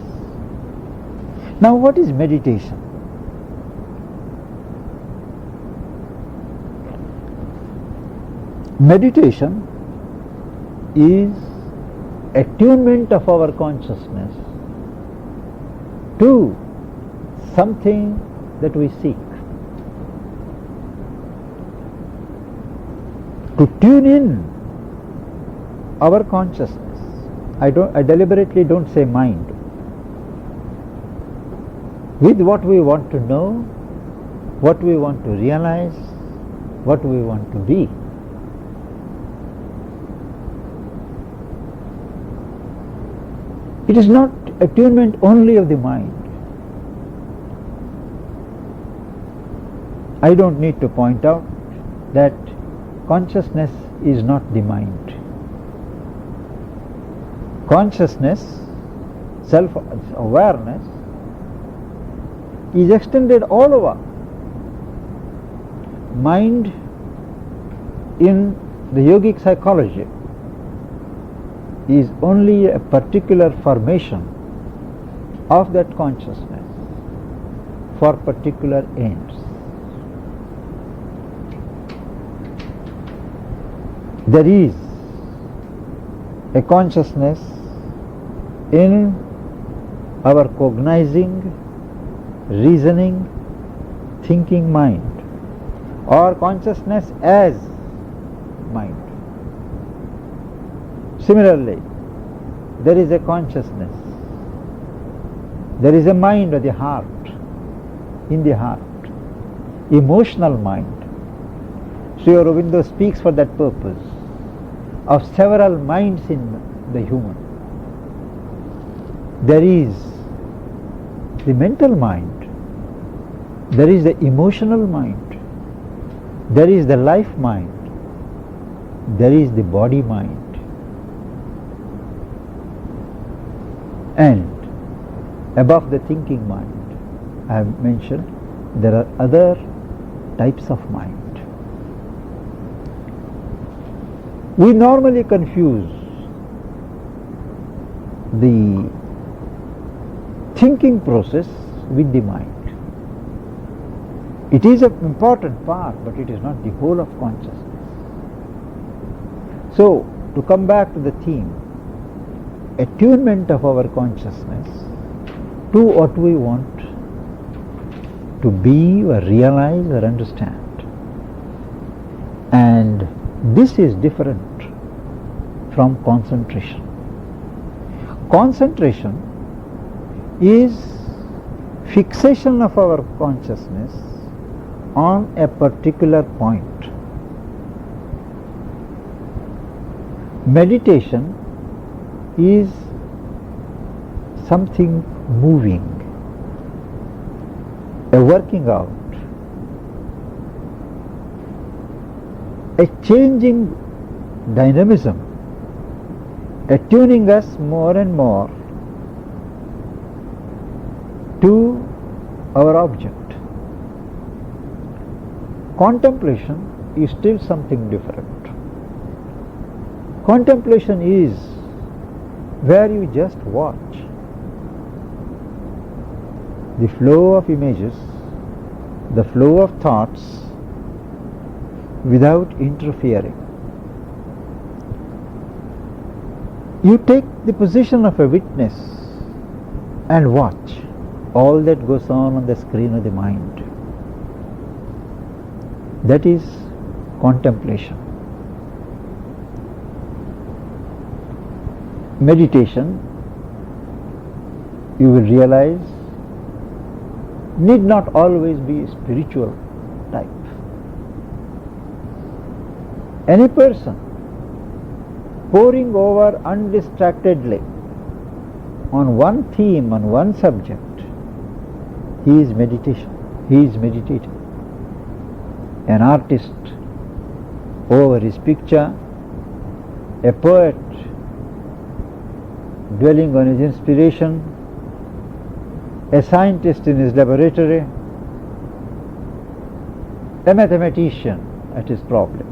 Now, what is meditation? Meditation is attunement of our consciousness to something that we seek. To tune in our consciousness. I deliberately don't say mind. With what we want to know, what we want to realize, what we want to be. It is not attunement only of the mind. I don't need to point out that consciousness is not the mind. Consciousness, self-awareness, is extended all over. Mind in the yogic psychology is only a particular formation of that consciousness for particular ends. There is a consciousness in our cognizing, reasoning, thinking mind, or consciousness as mind. Similarly, there is a consciousness, there is a mind of the heart, in the heart, emotional mind. Sri Aurobindo speaks for that purpose of several minds in the human. There is the mental mind, there is the emotional mind, there is the life mind, there is the body mind, and above the thinking mind, I have mentioned, there are other types of mind. We normally confuse the thinking process with the mind. It is an important part, but it is not the whole of consciousness. So, to come back to the theme, attunement of our consciousness to what we want to be or realize or understand. And this is different from concentration. Concentration is fixation of our consciousness on a particular point. Meditation is something moving, a working out, a changing dynamism, attuning us more and more to our object. Contemplation is still something different. Contemplation is where you just watch the flow of images, the flow of thoughts without interfering. You take the position of a witness and watch all that goes on the screen of the mind. That is contemplation. Meditation, you will realize, need not always be spiritual type. Any person poring over undistractedly on one theme, on one subject, he is meditating. An artist over his picture, a poet dwelling on his inspiration, a scientist in his laboratory, a mathematician at his problems.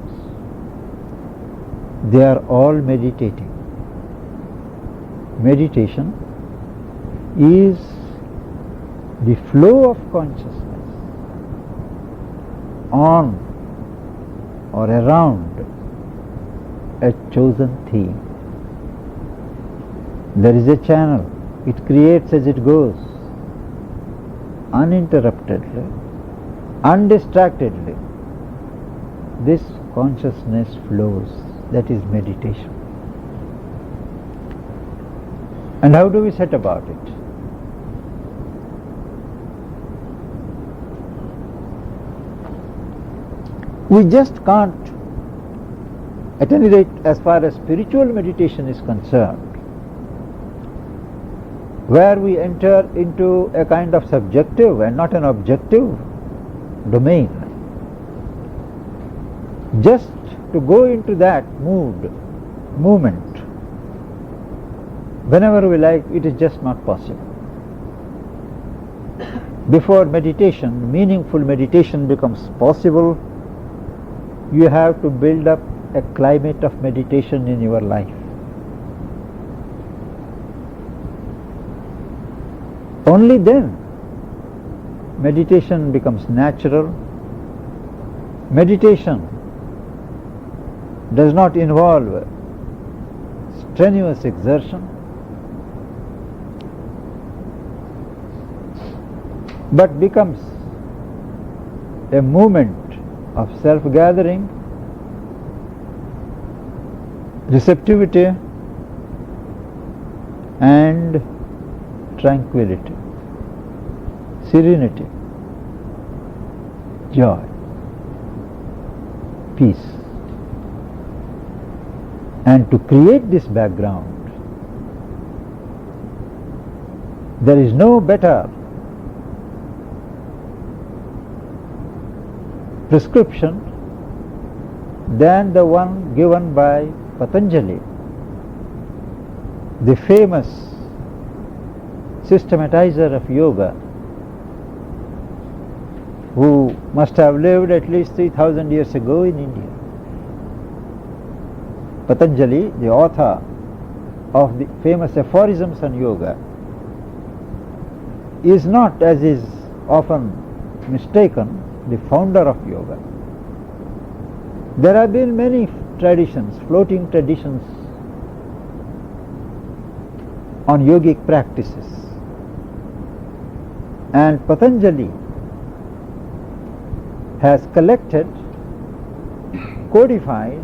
They are all meditating. Meditation is the flow of consciousness on or around a chosen theme. There is a channel, it creates as it goes, uninterruptedly, undistractedly. This consciousness flows. That is meditation. And how do we set about it? We just can't, at any rate as far as spiritual meditation is concerned, where we enter into a kind of subjective and not an objective domain. Just to go into that movement, whenever we like, it is just not possible. Before meditation, meaningful meditation becomes possible, you have to build up a climate of meditation in your life. Only then meditation becomes natural. Meditation does not involve strenuous exertion, but becomes a movement of self-gathering, receptivity and tranquility, serenity, joy, peace. And to create this background, there is no better prescription than the one given by Patanjali, the famous systematizer of yoga, who must have lived at least 3,000 years ago in India. Patanjali, the author of the famous aphorisms on yoga, is not, as is often mistaken, the founder of yoga. There have been many traditions, floating traditions on yogic practices, and Patanjali has collected, codified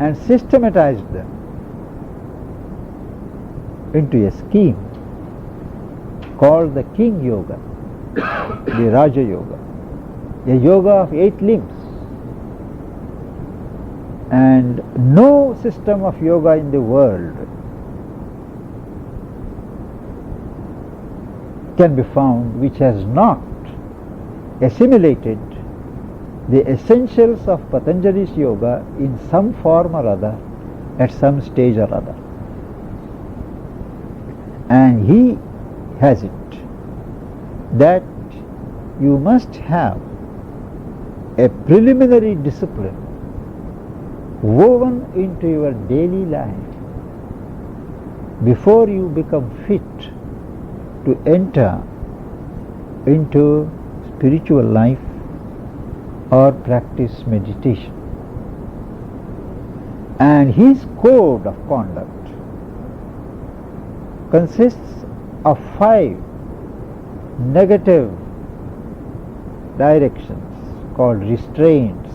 and systematized them into a scheme called the King Yoga, the Raja Yoga, a yoga of 8 limbs. And no system of yoga in the world can be found which has not assimilated the essentials of Patanjali's yoga in some form or other, at some stage or other. And he has it that you must have a preliminary discipline woven into your daily life before you become fit to enter into spiritual life or practice meditation. And his code of conduct consists of 5 negative directions called restraints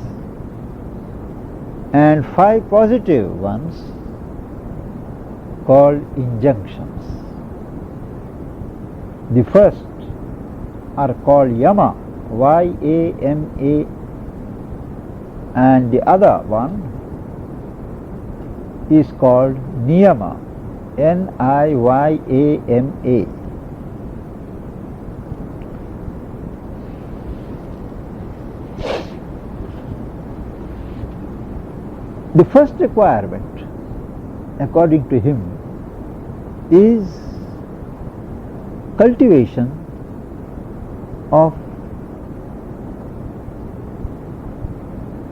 and 5 positive ones called injunctions. The first are called Yama, Y-A-M-A, and the other one is called Niyama, N-I-Y-A-M-A. The first requirement, according to him, is cultivation of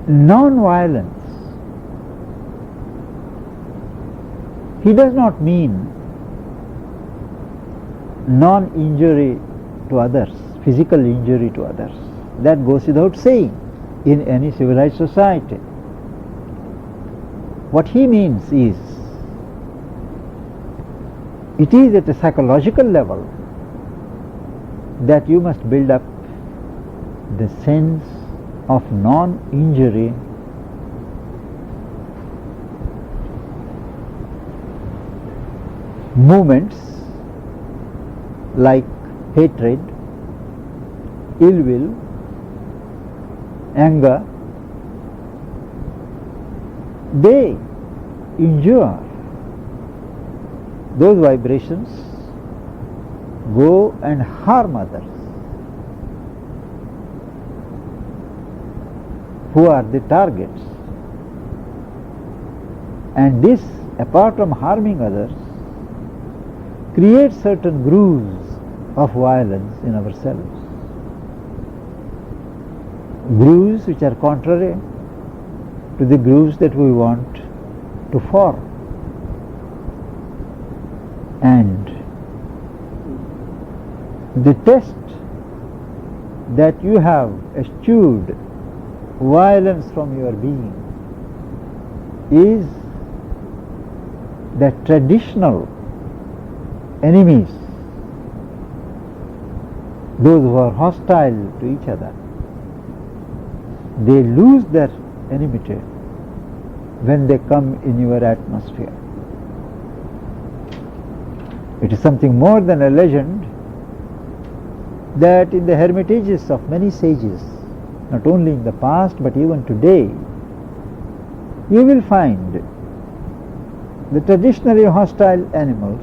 non-violence. He does not mean non-injury to others, physical injury to others. That goes without saying in any civilized society. What he means is, it is at a psychological level that you must build up the sense of non-injury movements like hatred, ill will, anger. They injure. Those vibrations go and harm others who are the targets. And this, apart from harming others, creates certain grooves of violence in ourselves. Grooves which are contrary to the grooves that we want to form. And the test that you have eschewed violence from your being is the traditional enemies, those who are hostile to each other, they lose their enmity when they come in your atmosphere. It is something more than a legend that in the hermitages of many sages, not only in the past but even today, you will find the traditionally hostile animals,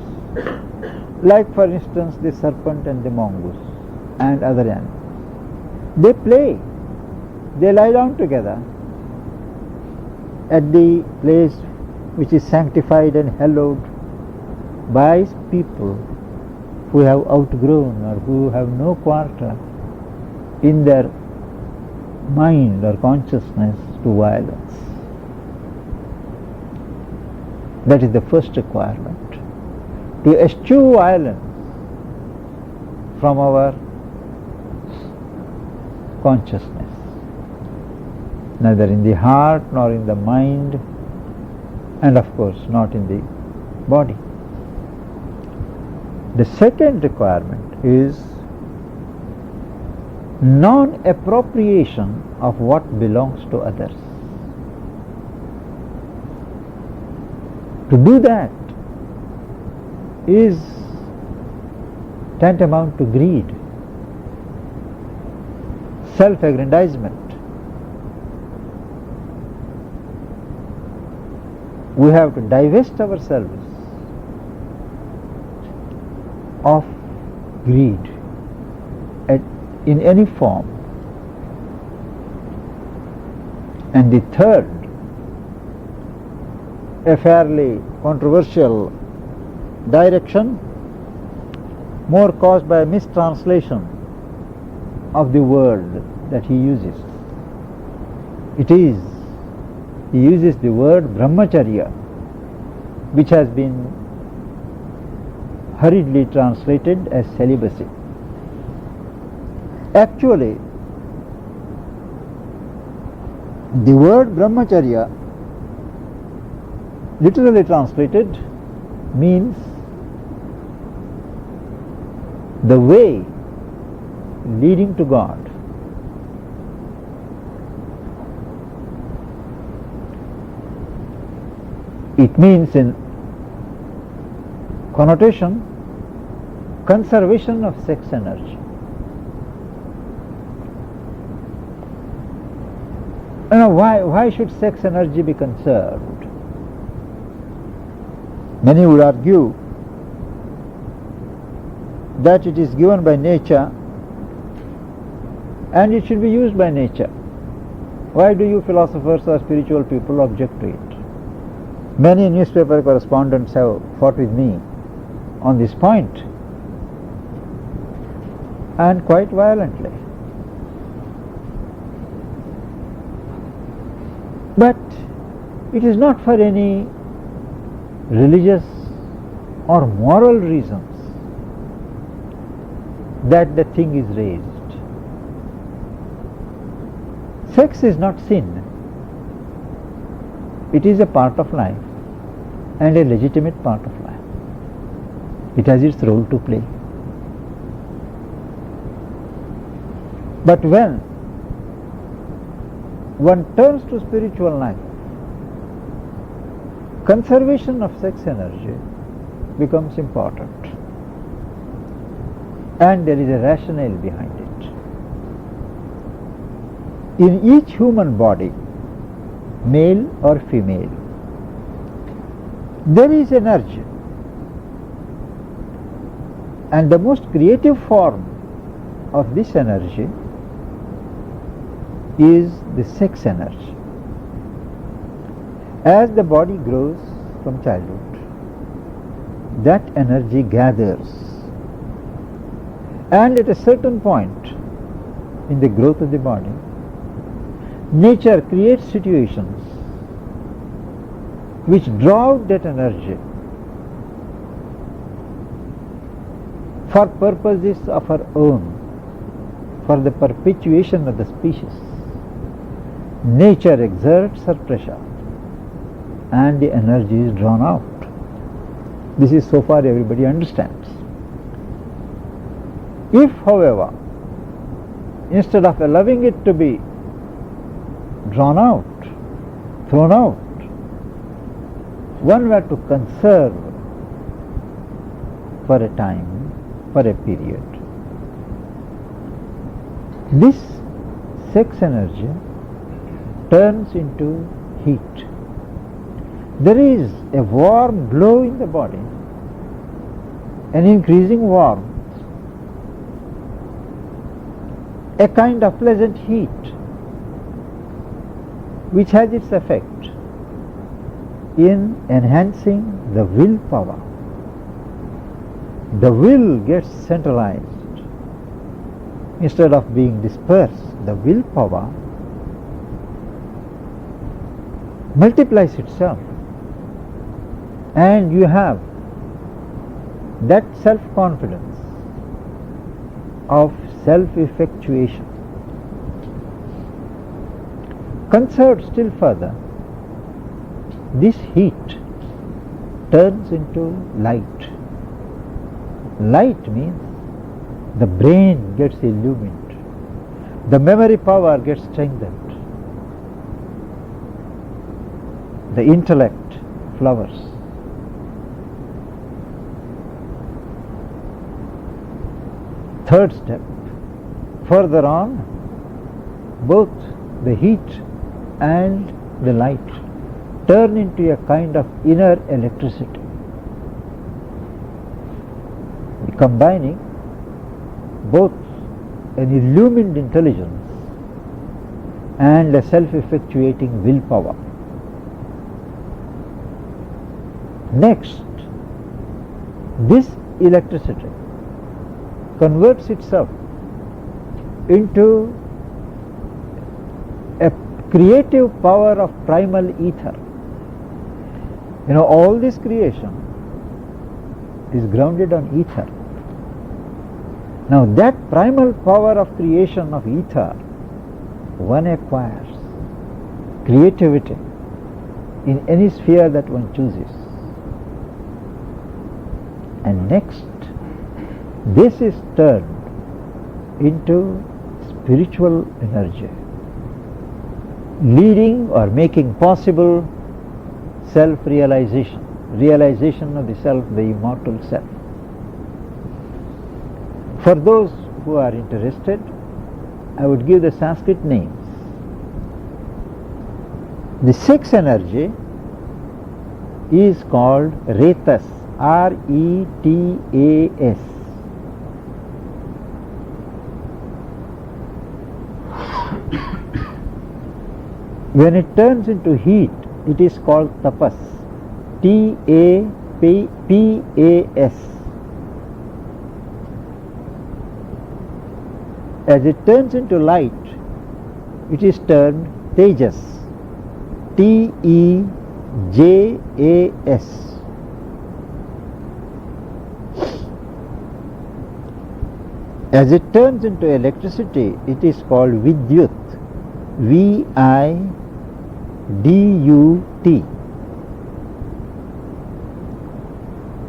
like for instance the serpent and the mongoose and other animals. They play, they lie down together at the place which is sanctified and hallowed by people who have outgrown or who have no quarter in their mind or consciousness to violence. That is the first requirement, to eschew violence from our consciousness, neither in the heart nor in the mind, and of course not in the body. The second requirement is non-appropriation of what belongs to others. To do that is tantamount to greed, self-aggrandizement. We have to divest ourselves of greed in any form. And the third, a fairly controversial direction, more caused by a mistranslation of the word that he uses. He uses the word brahmacharya, which has been hurriedly translated as celibacy. Actually, the word brahmacharya, literally translated, means the way leading to God. It means in connotation conservation of sex energy. Now, why should sex energy be conserved? Many would argue that it is given by nature and it should be used by nature. Why do you philosophers or spiritual people object to it? Many newspaper correspondents have fought with me on this point, and quite violently. But it is not for any religious or moral reasons that the thing is raised. Sex is not sin. It is a part of life and a legitimate part of life. It has its role to play. But when one turns to spiritual life, conservation of sex energy becomes important, and there is a rationale behind it. In each human body, male or female, there is energy, and the most creative form of this energy is the sex energy. As the body grows from childhood, that energy gathers, and at a certain point in the growth of the body, nature creates situations which draw out that energy for purposes of her own, for the perpetuation of the species. Nature exerts her pressure and the energy is drawn out. This is so far everybody understands. If, however, instead of allowing it to be drawn out, thrown out, one were to conserve for a time, for a period, this sex energy turns into heat. There is a warm glow in the body, an increasing warmth, a kind of pleasant heat which has its effect in enhancing the willpower. The will gets centralized. Instead of being dispersed, the willpower multiplies itself, and you have that self-confidence of self-effectuation. Conserved still further, this heat turns into light. Light means the brain gets illumined, the memory power gets strengthened, the intellect flowers. Third step, further on, both the heat and the light turn into a kind of inner electricity. Combining both an illumined intelligence and a self-effectuating willpower. Next, this electricity converts itself into a creative power of primal ether. You know, all this creation is grounded on ether. Now that primal power of creation of ether, one acquires creativity in any sphere that one chooses. And next, this is turned into spiritual energy, leading or making possible self-realization, realization of the self, the immortal self. For those who are interested, I would give the Sanskrit names. The sex energy is called Retas, R-E-T-A-S. When it turns into heat, it is called Tapas, T-A-P-A-S. As it turns into light, it is termed Tejas, T-E-J-A-S. As it turns into electricity, it is called Vidyut, V-I-D-U-T.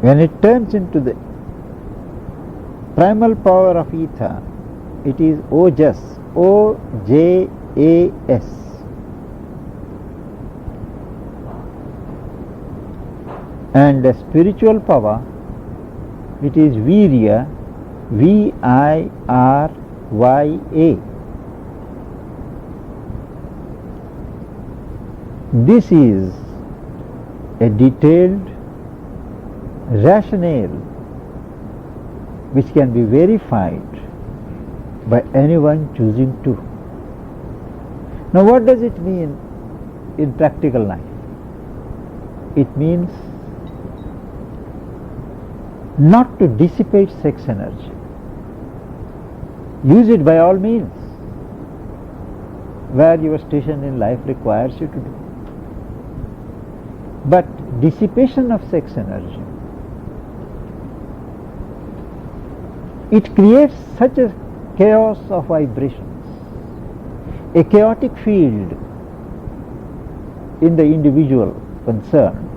When it turns into the primal power of ether, it is Ojas, O-J-A-S. And the spiritual power, it is Virya, V-I-R-Y-A. This is a detailed rationale which can be verified by anyone choosing to. Now what does it mean in practical life? It means not to dissipate sex energy. Use it by all means where your station in life requires you to do. But dissipation of sex energy, it creates such a chaos of vibrations, a chaotic field in the individual concerned,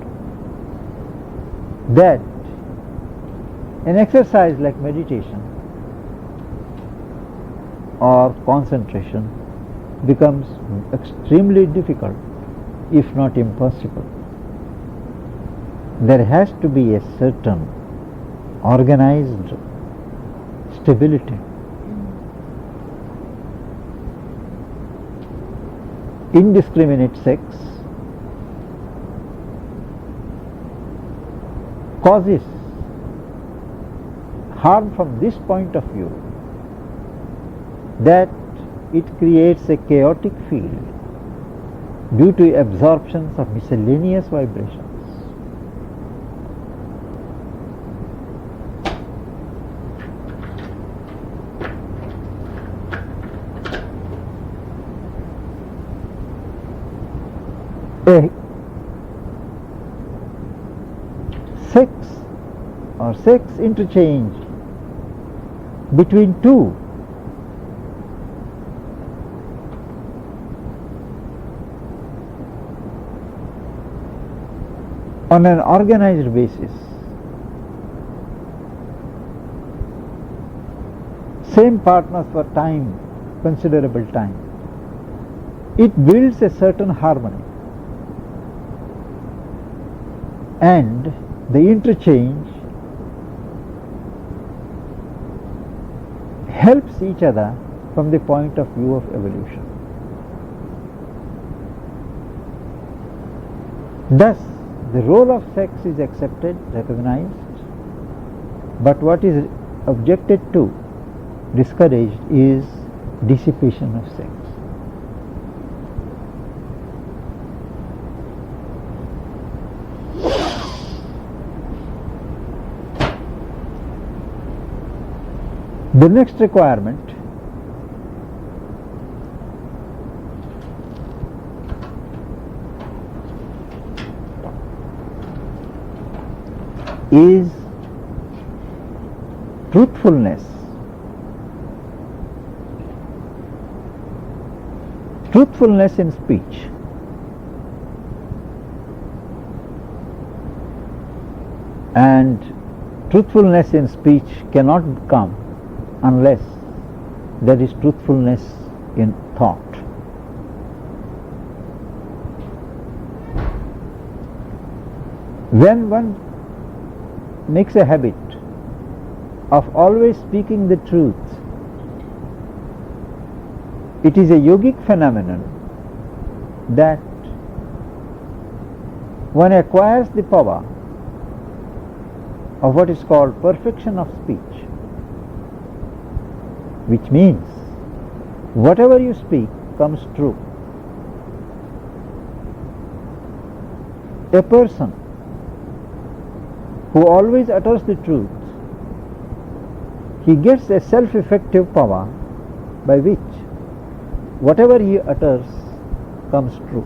that An exercise like meditation or concentration becomes extremely difficult, if not impossible. There has to be a certain organized stability. Indiscriminate sex causes harm from this point of view, that it creates a chaotic field due to absorptions of miscellaneous vibrations. Sex interchange between two on an organized basis, same partners for time, considerable time, it builds a certain harmony, and the interchange helps each other from the point of view of evolution. Thus, the role of sex is accepted, recognized, but what is objected to, discouraged, is dissipation of sex. The next requirement is truthfulness. Truthfulness in speech. And truthfulness in speech cannot come unless there is truthfulness in thought. When one makes a habit of always speaking the truth, it is a yogic phenomenon that one acquires the power of what is called perfection of speech, which means whatever you speak comes true. A person who always utters the truth, he gets a self-effective power by which whatever he utters comes true.